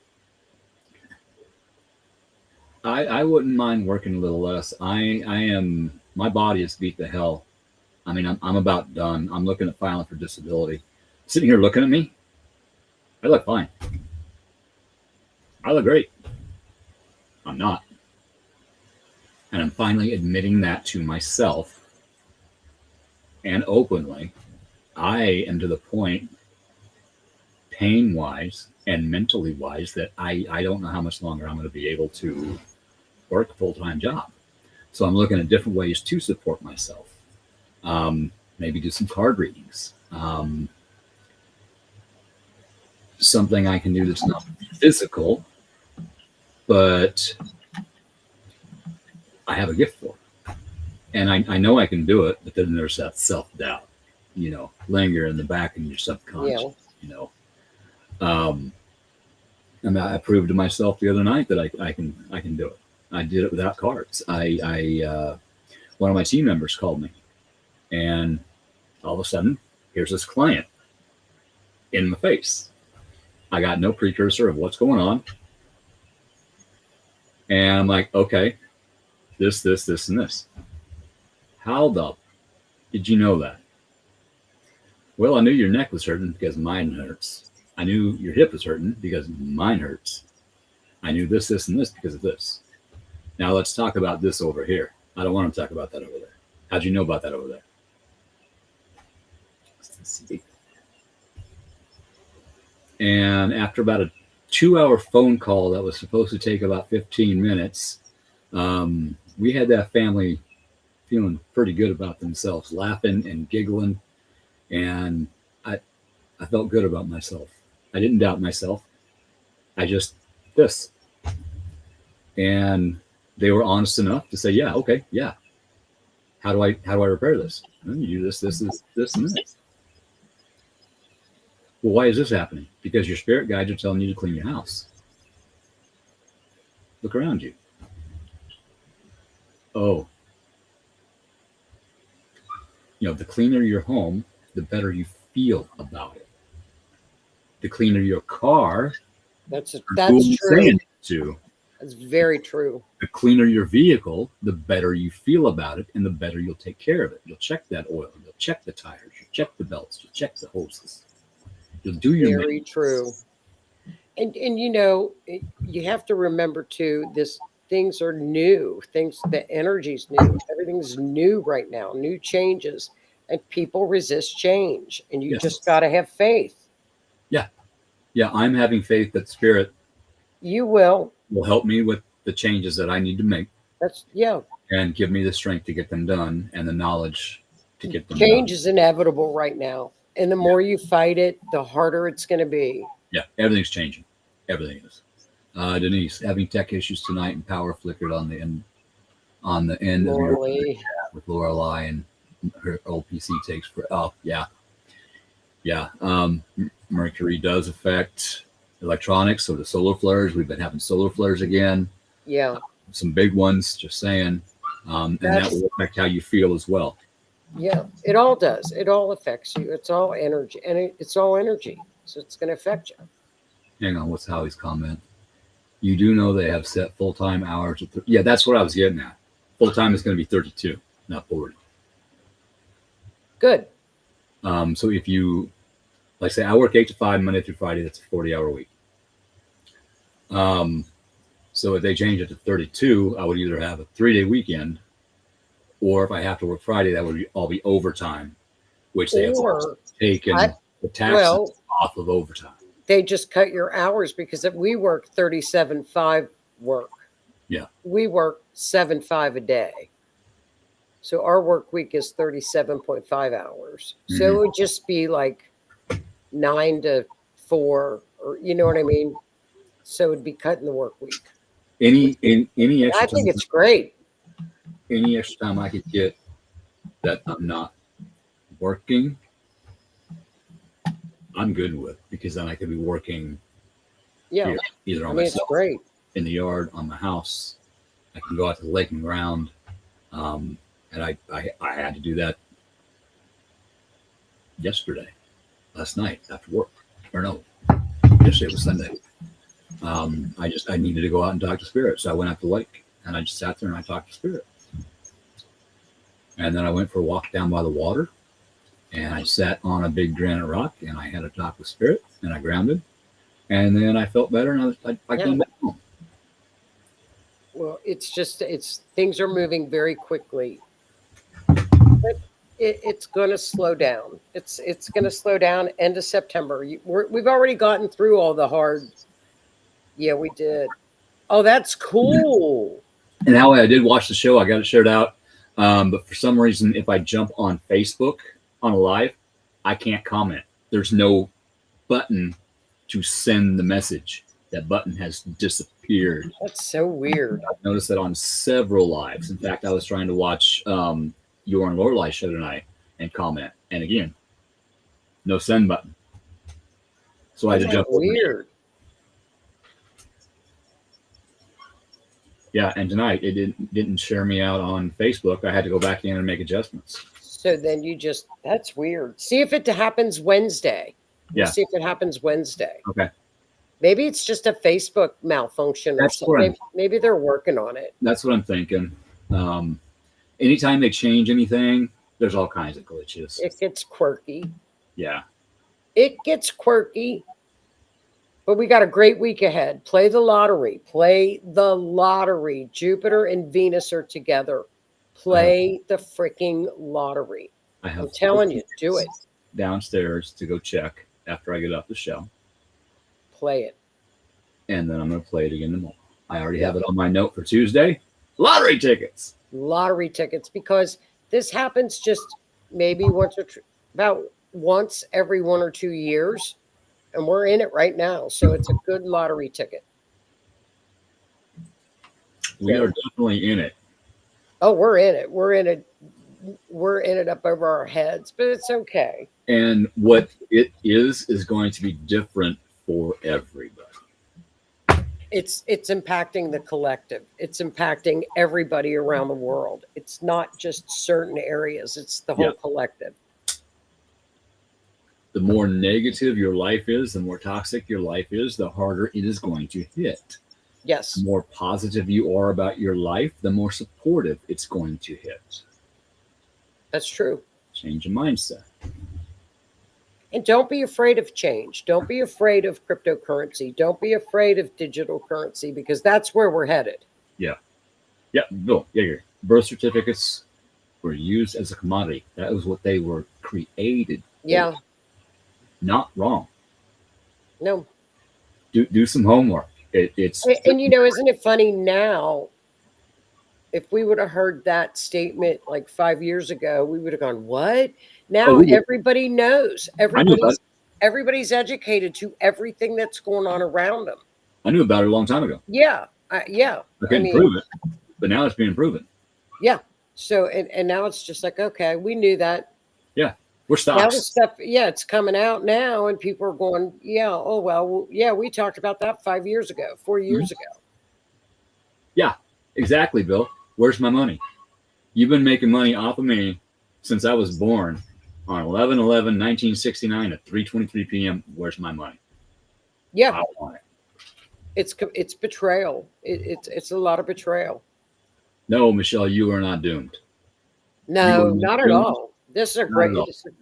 I wouldn't mind working a little less. My body is beat to hell. I mean, I'm about done. I'm looking at filing for disability. Sitting here looking at me, I look fine. I look great. I'm not. And I'm finally admitting that to myself and openly. I am to the point, pain wise and mentally wise, that I don't know how much longer I'm going to be able to work a full-time job. So I'm looking at different ways to support myself. Maybe do some card readings. Something I can do that's not physical, but I have a gift for. And I know I can do it, but then there's that self-doubt, linger in the back of your subconscious, And I proved to myself the other night that I can do it. I did it without cards. One of my team members called me, and all of a sudden, here's this client in my face. I got no precursor of what's going on. And I'm like, okay, this, and this. How did you know that? Well, I knew your neck was hurting because mine hurts. I knew your hip was hurting because mine hurts. I knew this, and this because of this. Now let's talk about this over here. I don't want to talk about that over there. How'd you know about that over there? And after about a 2-hour phone call that was supposed to take about 15 minutes, we had that family feeling pretty good about themselves, laughing and giggling. And I felt good about myself. I didn't doubt myself. I just, this. And they were honest enough to say, yeah, okay, yeah. How do I repair this? Well, you do this, and this. Well, why is this happening? Because your spirit guides are telling you to clean your house. Look around you. Oh. The cleaner your home, the better you feel about it. The cleaner your car, that's true. That's very true. The cleaner your vehicle, the better you feel about it, and the better you'll take care of it. You'll check that oil. You'll check the tires. You'll check the belts. You'll check the hoses. You'll do your very true. And you have to remember too, things are new. The energy's new. Everything's new right now. New changes, and people resist change. And you just got to have faith. Yeah, I'm having faith that spirit will help me with the changes that I need to make. And give me the strength to get them done and the knowledge to get them Change done. is inevitable right now. And the more you fight it, the harder it's going to be. Yeah, everything's changing. Everything is. Denise having tech issues tonight, and power flickered on the end with Lorelei, and her old PC takes for Mercury does affect electronics, so the solar flares, we've been having solar flares again. Some big ones, just saying. And that will affect how you feel as well. Yeah, it all does. It all affects you. It's all energy, and it's all energy, so it's going to affect you. Hang on, what's Howie's comment? You do know they have set full-time hours. Yeah, that's what I was getting at. Full-time is going to be 32, not 40. Good. So if you, like say, I work 8 to 5 Monday through Friday, that's a 40-hour week. So if they change it to 32, I would either have a 3-day weekend, or if I have to work Friday, that would all be overtime, which they have taken the taxes off of overtime. They just cut your hours, because if we work 37.5 work, we work 7.5 a day. So our work week is 37.5 hours. Mm-hmm. So it would just be like 9 to 4, or you know what I mean? So it'd be cutting the work week. Any extra I think it's great. Any extra time I could get that I'm not working, I'm good with, because then I could be working either on myself, great. In the yard, on my house. I can go out to the lake and ground. And I had to do that last night after work. Or no, yesterday was Sunday. I needed to go out and talk to spirit. So I went out to the lake and I just sat there and I talked to spirit. And then I went for a walk down by the water and I sat on a big granite rock and I had a talk with spirit and I grounded. And then I felt better and I came back home. Well, it's things are moving very quickly. But it's going to slow down. It's going to slow down end of September. We've already gotten through all the hard. Yeah, we did. Oh, that's cool. And Howie, I did watch the show. I got it shared out. But for some reason, if I jump on Facebook on a live, I can't comment. There's no button to send the message. That button has disappeared. That's so weird. I've noticed that on several lives. In fact, I was trying to watch your and Lorelai show tonight and comment. And again, no send button. So I had to jump over. Weird. Yeah, and tonight it didn't share me out on Facebook. I had to go back in and make adjustments. So then that's weird. See if it happens Wednesday. Yeah. See if it happens Wednesday. Okay. Maybe it's just a Facebook malfunction or something. Maybe they're working on it. That's what I'm thinking. Anytime they change anything, there's all kinds of glitches. It gets quirky. Yeah. It gets quirky. But we got a great week ahead. Play the lottery. Play the lottery. Jupiter and Venus are together. Play the freaking lottery. I'm telling you, do it. Downstairs to go check after I get off the show. Play it. And then I'm going to play it again tomorrow. I already have it on my note for Tuesday. Lottery tickets. Lottery tickets, because this happens just maybe about once every 1 or 2 years. And we're in it right now. So it's a good lottery ticket. We are definitely in it. Oh, we're in it. We're in it. We're in it up over our heads, but it's okay. And what it is going to be different for everybody. It's impacting the collective. It's impacting everybody around the world. It's not just certain areas. It's the whole collective. The more negative your life is, the more toxic your life is, the harder it is going to hit. Yes. The more positive you are about your life, the more supportive it's going to hit. That's true. Change your mindset. And don't be afraid of change. Don't be afraid of cryptocurrency. Don't be afraid of digital currency, because that's where we're headed. Yeah. Yeah, Bill, your birth certificates were used as a commodity. That was what they were created for. Yeah. Not wrong. No. Do some homework. It's and isn't it funny now? If we would have heard that statement like 5 years ago, we would have gone, "What?" Now everybody knows. Everybody's educated to everything that's going on around them. I knew about it a long time ago. Yeah, yeah. I couldn't prove it, but now it's being proven. Yeah. So and now it's just like, okay, we knew that. Yeah. We're stocks. Now the stuff, it's coming out now, and people are going, oh, well, we talked about that 5 years ago, 4 years ago. Yeah, exactly, Bill. Where's my money? You've been making money off of me since I was born on 11/11/1969 at 3:23 p.m. Where's my money? Yeah. I want it. It's betrayal. It's a lot of betrayal. No, Michelle, you are not doomed. No, not at all. This is a great.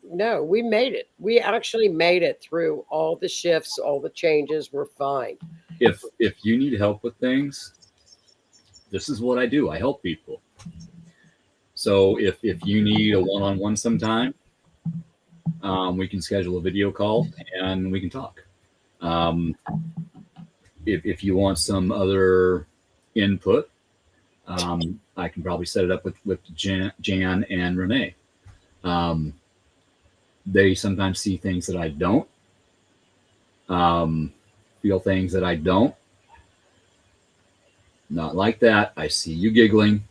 No, we made it. We actually made it through all the shifts, all the changes. We're fine. If you need help with things, this is what I do. I help people. So if you need a one-on-one sometime, we can schedule a video call and we can talk. If you want some other input, I can probably set it up with Jan and Renee. They sometimes see things that I don't, feel things that I don't. Not like that. I see you giggling.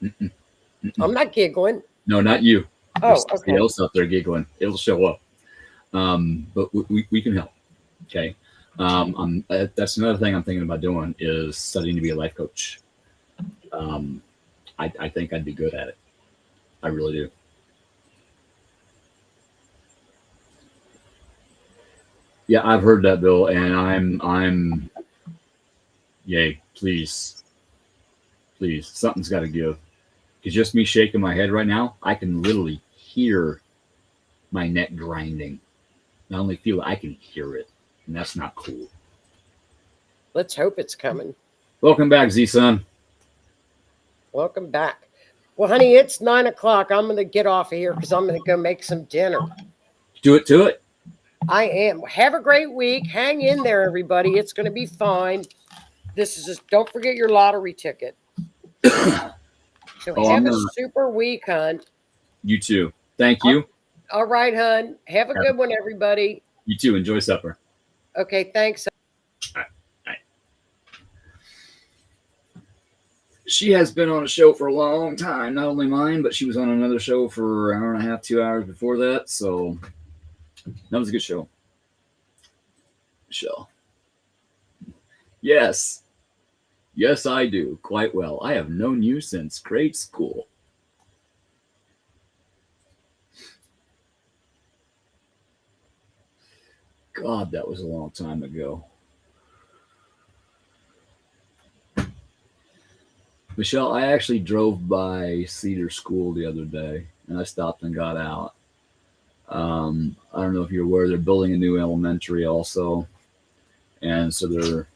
I'm not giggling. No, not you. Oh, There's okay. somebody else out there giggling. It'll show up. But we can help. Okay. That's another thing I'm thinking about doing is studying to be a life coach. I think I'd be good at it. I really do. Yeah, I've heard that, Bill, and I'm yay, please, please, something's got to give. Because just me shaking my head right now, I can literally hear my neck grinding. Not only feel it, I can hear it, and that's not cool. Let's hope it's coming. Welcome back, Z-Son. Welcome back. Well, honey, it's 9 o'clock. I'm going to get off of here because I'm going to go make some dinner. Do it to it. I am. Have a great week. Hang in there, everybody. It's going to be fine. This is just, don't forget your lottery ticket. So have a super week, hon. You too. Thank you. All right, hon. Have a good one, everybody. You too. Enjoy supper. Okay, thanks. All right. She has been on a show for a long time, not only mine, but she was on another show for an hour and a half, 2 hours before that. So that was a good show. Michelle. Yes. Yes, I do. Quite well. I have known you since grade school. God, that was a long time ago. Michelle, I actually drove by Cedar School the other day, and I stopped and got out. I don't know if you're aware, they're building a new elementary also, and so they're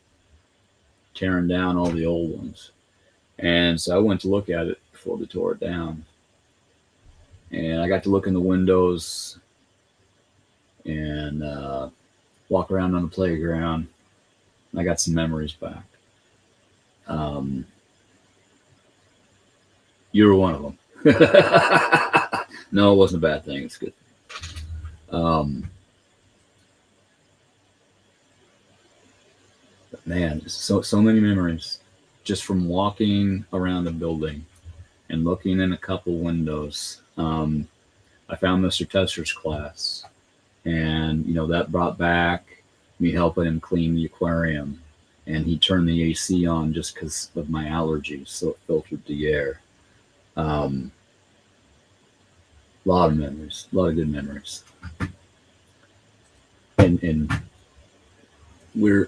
tearing down all the old ones. And so I went to look at it before they tore it down. And I got to look in the windows and walk around on the playground. I got some memories back. You were one of them. No, it wasn't a bad thing. It's good. But man, so many memories just from walking around the building and looking in a couple windows. I found Mr. Tester's class, and that brought back me helping him clean the aquarium, and he turned the AC on just because of my allergies, so it filtered the air. A lot of memories, a lot of good memories, and we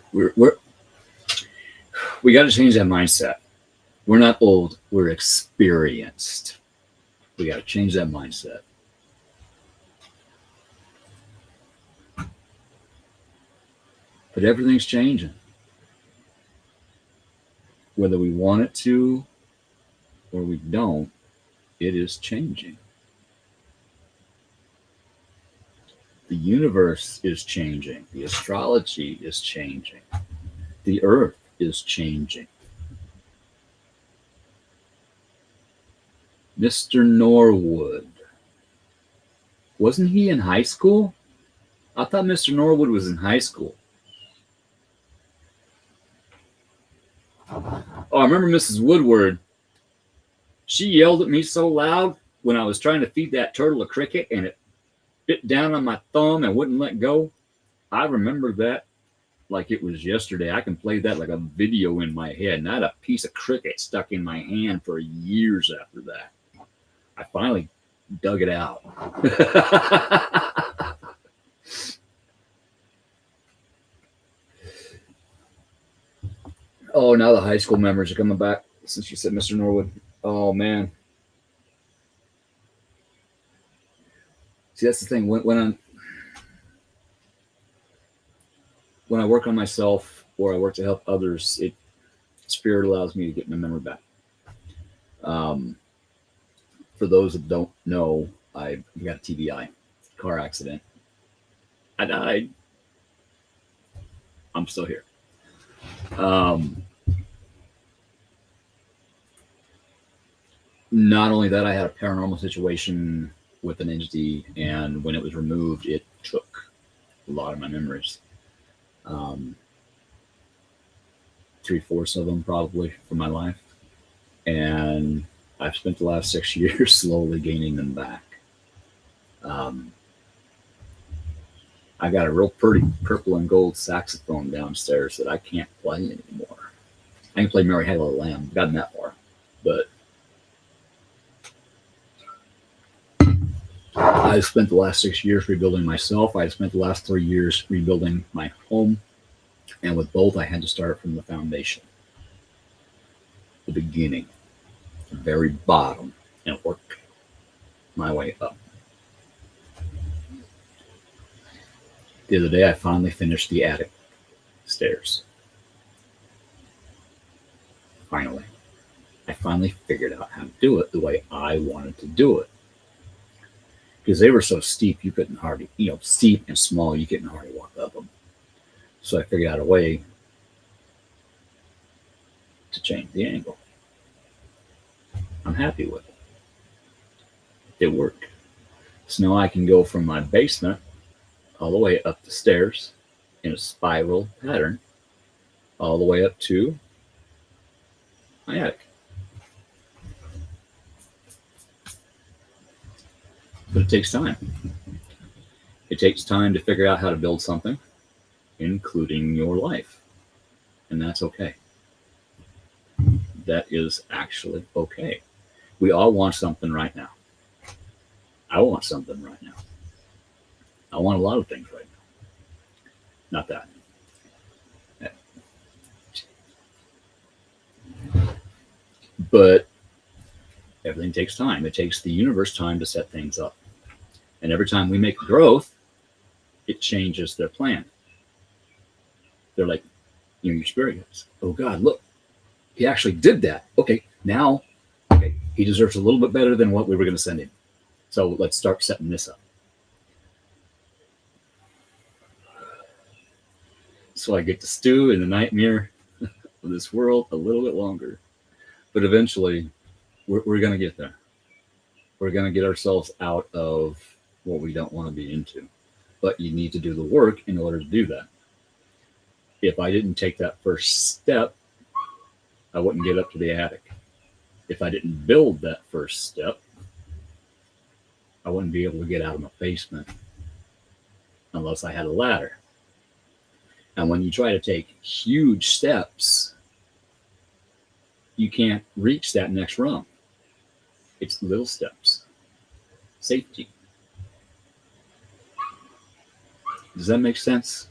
got to change that mindset. We're not old, we're experienced. We got to change that mindset. But everything's changing. Whether we want it to or we don't, it is changing. The universe is changing. The astrology is changing. The earth is changing. Mr. Norwood. Wasn't he in high school? I thought Mr. Norwood was in high school. Oh, I remember Mrs. Woodward. She yelled at me so loud when I was trying to feed that turtle a cricket and it bit down on my thumb and wouldn't let go. I remember that like it was yesterday. I can play that like a video in my head. And I had a piece of cricket stuck in my hand for years after that. I finally dug it out. Oh, now the high school memories are coming back since you said Mr. Norwood. Oh, man. See, that's the thing. When I work on myself or I work to help others, Spirit allows me to get my memory back. For those that don't know, I got a TBI, car accident. I died. I'm still here. Not only that, I had a paranormal situation with an entity, and when it was removed, it took a lot of my memories. 3/4 of them probably from my life. And I've spent the last 6 years slowly gaining them back. I got a real pretty purple and gold saxophone downstairs that I can't play anymore. I can play Mary Had a Little Lamb, gotten that far, but I spent the last 6 years rebuilding myself. I spent the last 3 years rebuilding my home. And with both, I had to start from the foundation, the beginning, the very bottom, and work my way up. The other day, I finally finished the attic stairs. Finally. I finally figured out how to do it the way I wanted to do it. Because they were so steep, you couldn't hardly, steep and small, you couldn't hardly walk up them. So I figured out a way to change the angle. I'm happy with it. It worked. So now I can go from my basement all the way up the stairs in a spiral pattern, all the way up to my attic. But it takes time. It takes time to figure out how to build something, including your life. And that's okay. That is actually okay. We all want something right now. I want something right now. I want a lot of things right now. Not that. But everything takes time. It takes the universe time to set things up. And every time we make growth, it changes their plan. They're like, your spirit guides. Oh God, look, he actually did that. Okay, now, he deserves a little bit better than what we were going to send him. So let's start setting this up. So I get to stew in the nightmare of this world a little bit longer. But eventually, we're going to get there. We're going to get ourselves out of what we don't want to be into. But you need to do the work in order to do that. If I didn't take that first step, I wouldn't get up to the attic. If I didn't build that first step, I wouldn't be able to get out of my basement unless I had a ladder. And when you try to take huge steps, you can't reach that next rung. It's little steps. Safety. Does that make sense?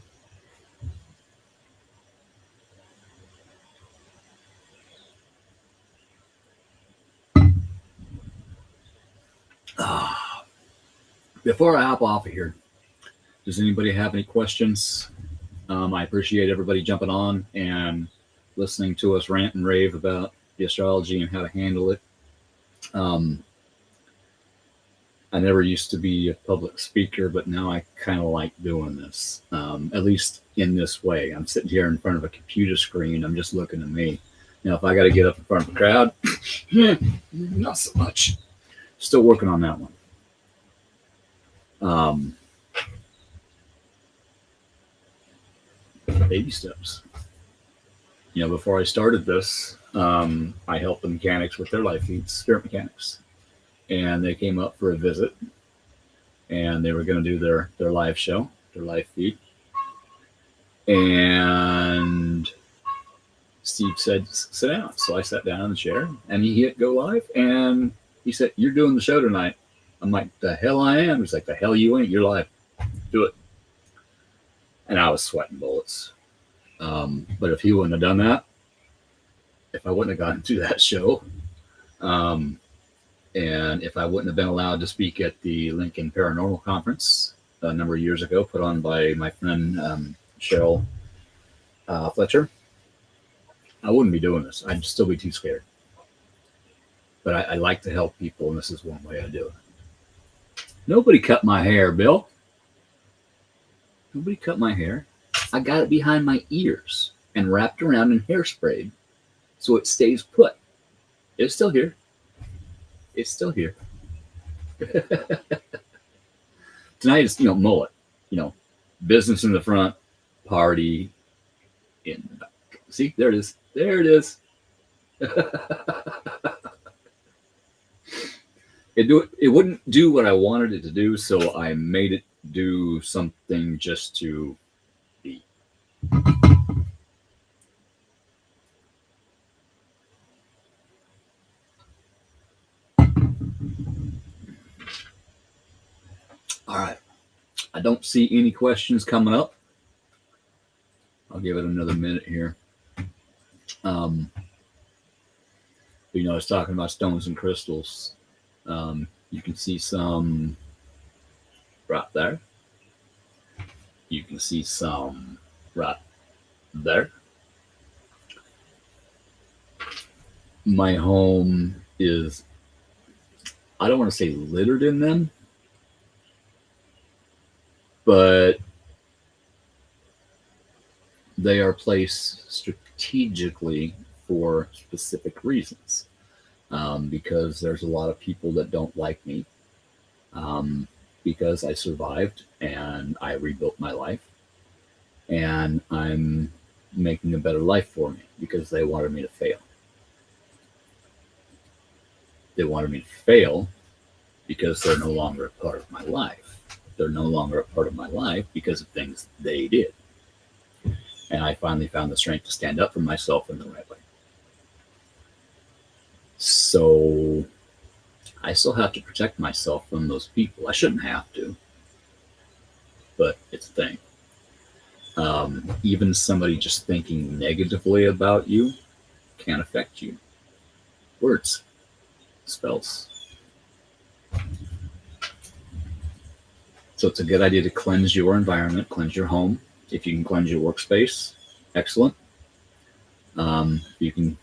Before I hop off of here, does anybody have any questions? I appreciate everybody jumping on and listening to us rant and rave about the astrology and how to handle it. I never used to be a public speaker, but now I kind of like doing this, at least in this way. I'm sitting here in front of a computer screen. I'm just looking at me. Now, if I got to get up in front of a crowd, not so much. Still working on that one. Baby steps. Before I started this, I helped the mechanics with their life feeds, spirit mechanics. And they came up for a visit. And they were going to do their live show, their live feed. And Steve said, sit down. So I sat down in the chair. And he hit go live. And he said, you're doing the show tonight. I'm like, the hell I am. He's like, the hell you ain't. You're live. Do it. And I was sweating bullets. But if he wouldn't have done that, if I wouldn't have gotten to that show, and if I wouldn't have been allowed to speak at the Lincoln Paranormal Conference a number of years ago, put on by my friend Cheryl Fletcher, I wouldn't be doing this. I'd still be too scared. But I like to help people, and this is one way I do it. Nobody cut my hair, Bill. Nobody cut my hair. I got it behind my ears and wrapped around and hairsprayed so it stays put. It's still here. It's still here. Tonight is, mullet. Business in the front, party in the back. See, there it is. There it is. It wouldn't do what I wanted it to do, so I made it do something just to be. don't see any questions coming up. I'll give it another minute here. You know, I was talking about stones and crystals. You can see some right there. You can see some right there. My home is, I don't want to say littered in them, but they are placed strategically for specific reasons. Because there's a lot of people that don't like me, because I survived and I rebuilt my life, and I'm making a better life for me because they wanted me to fail. They wanted me to fail because they're no longer a part of my life. They're no longer a part of my life because of things they did. And I finally found the strength to stand up for myself in the right way. So I still have to protect myself from those people. I shouldn't have to, but it's a thing. Even somebody just thinking negatively about you can affect you. Words, spells. So it's a good idea to cleanse your environment, cleanse your home. If you can cleanse your workspace, excellent. You can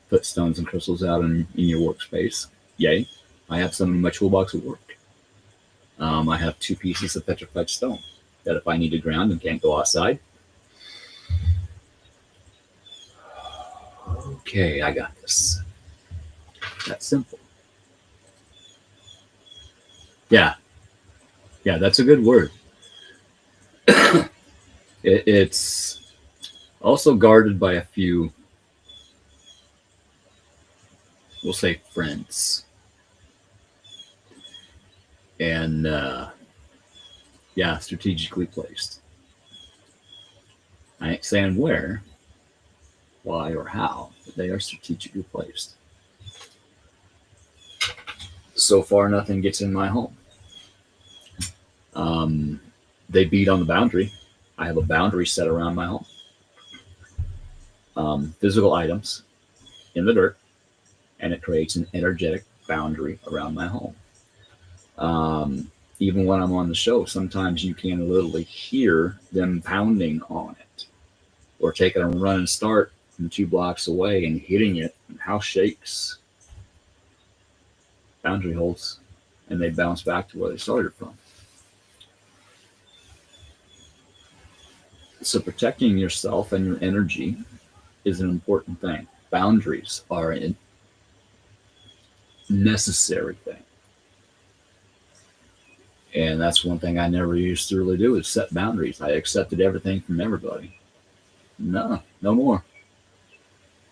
put stones and crystals out in your workspace. Yay. I have some in my toolbox at work. I have 2 pieces of petrified stone that if I need to ground and can't go outside. Okay, I got this. That's simple. Yeah, that's a good word. It's also guarded by a few, we'll say, friends. And strategically placed. I ain't saying where, why, or how, but they are strategically placed. So far, nothing gets in my home. They beat on the boundary. I have a boundary set around my home. Physical items in the dirt, and it creates an energetic boundary around my home. Even when I'm on the show, sometimes you can literally hear them pounding on it, or taking a run and start from 2 blocks away and hitting it, and house shakes. Boundary holds, and they bounce back to where they started from. So protecting yourself and your energy is an important thing. Boundaries are a necessary thing. And that's one thing I never used to really do, is set boundaries. I accepted everything from everybody. No more.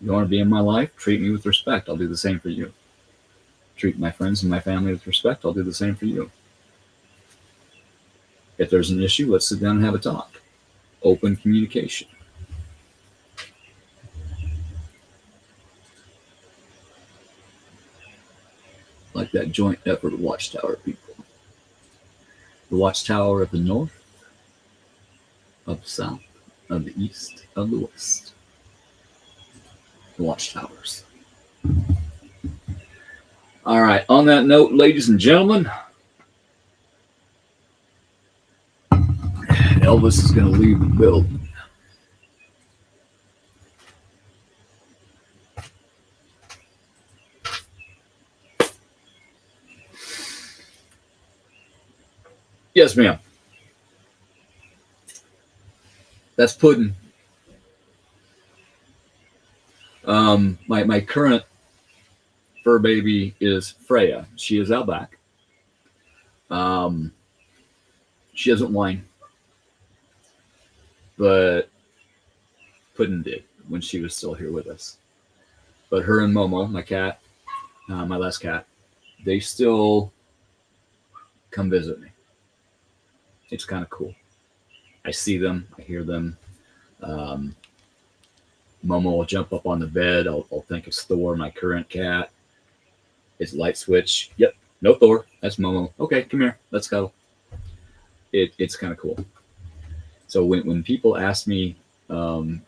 You want to be in my life? Treat me with respect. I'll do the same for you. Treat my friends and my family with respect. I'll do the same for you. If there's an issue, let's sit down and have a talk. Open communication. Like that joint effort watchtower people. The watchtower of the north, of the south, of the east, of the west. The watchtowers. All right, on that note, ladies and gentlemen, Elvis is going to leave the building. Yes, ma'am. That's pudding. My current fur baby is Freya. She is out back. She doesn't whine, but Puddin did when she was still here with us. But her and Momo, my cat, my last cat, they still come visit me. It's kind of cool. I see them, I hear them. Momo will jump up on the bed. I'll think it's Thor, my current cat. It's light switch. Yep, no Thor. That's Momo. Okay, come here. Let's go. it's kind of cool. So when people ask me,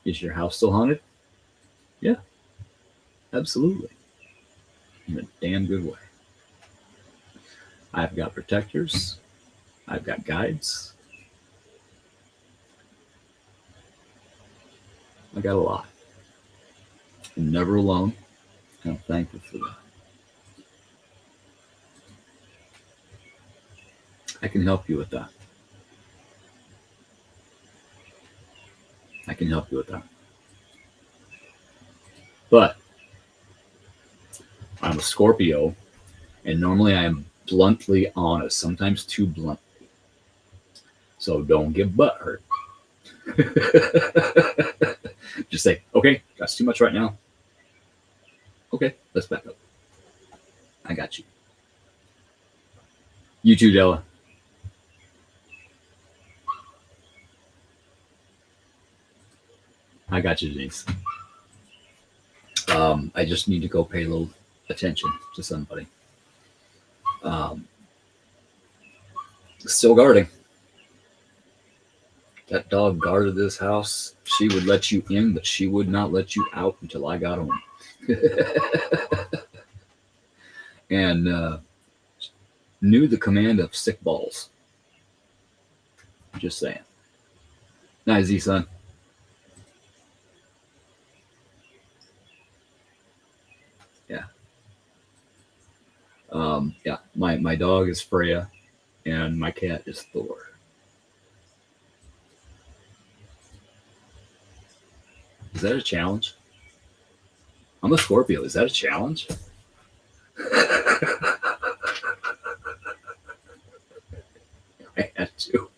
is your house still haunted? Yeah, absolutely. In a damn good way. I've got protectors. I've got guides. I got a lot. I'm never alone. And I'm thankful for that. I can help you with that. I can help you with that. But I'm a Scorpio, and normally I am bluntly honest, sometimes too bluntly. So don't get butthurt. Just say, okay, that's too much right now. Okay, let's back up. I got you. You too, Della. I got you, Denise. I just need to go pay a little attention to somebody. Still guarding. That dog guarded this house. She would let you in, but she would not let you out until I got home. And knew the command of sick balls. Just saying. Nice, Z, son. Yeah. Yeah. My dog is Freya, and my cat is Thor. Is that a challenge? I'm a Scorpio. Is that a challenge? I had to.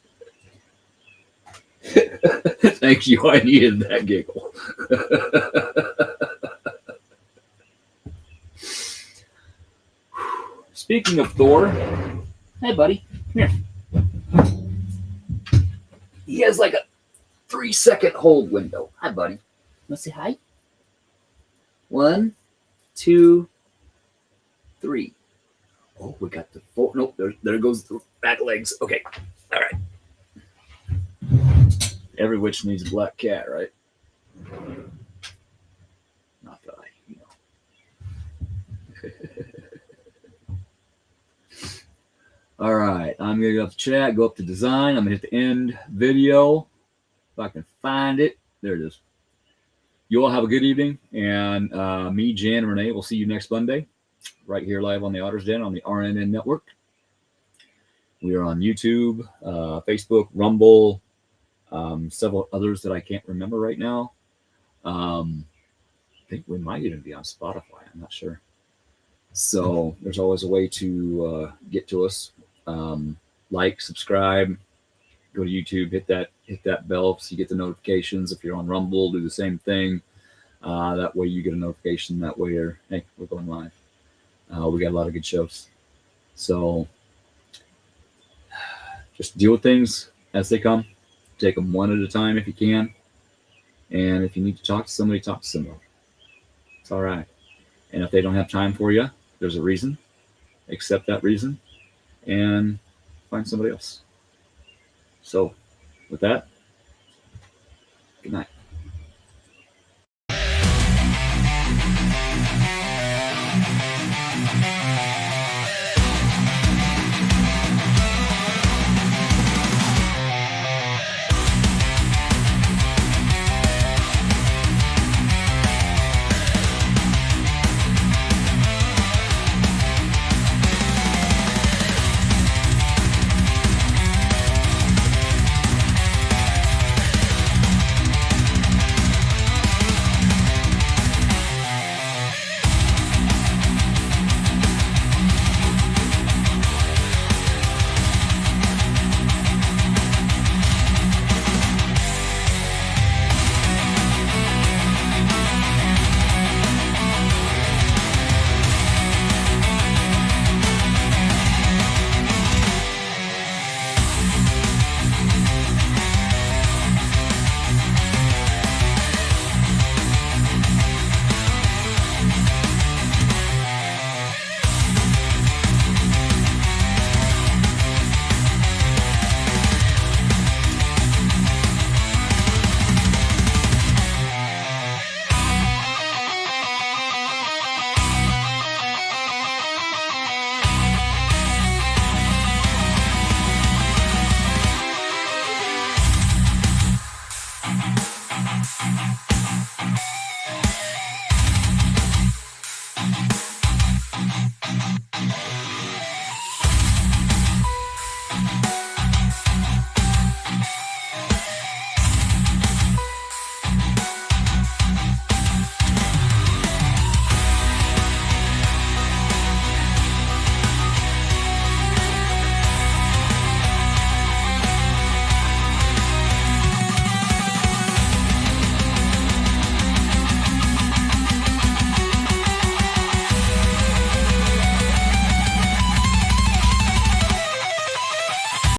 Thank you. I needed that giggle. Speaking of Thor, hey, buddy. Come here. He has like a 3-second hold window. Hi, buddy. Let's say hi. 1, 2, 3. Oh, we got the 4. Nope, there goes the back legs. Okay. All right. Every witch needs a black cat, right? Not that I, All right. I'm going to go up to chat, go up to design. I'm going to hit the end video. If I can find it. There it is. You all have a good evening. And me, Jan, and Renee will see you next Monday. Right here live on the Otters Den on the RNN network. We are on YouTube, Facebook, Rumble, several others that I can't remember right now. I think we might even be on Spotify. I'm not sure. So there's always a way to get to us. Like, subscribe, go to YouTube, hit that bell so you get the notifications. If you're on Rumble, do the same thing. That way you get a notification. That way hey, we're going live. We got a lot of good shows. So just deal with things as they come. Take them one at a time if you can. And if you need to talk to somebody, talk to somebody. It's all right. And if they don't have time for you, there's a reason. Accept that reason and find somebody else. So with that, good night.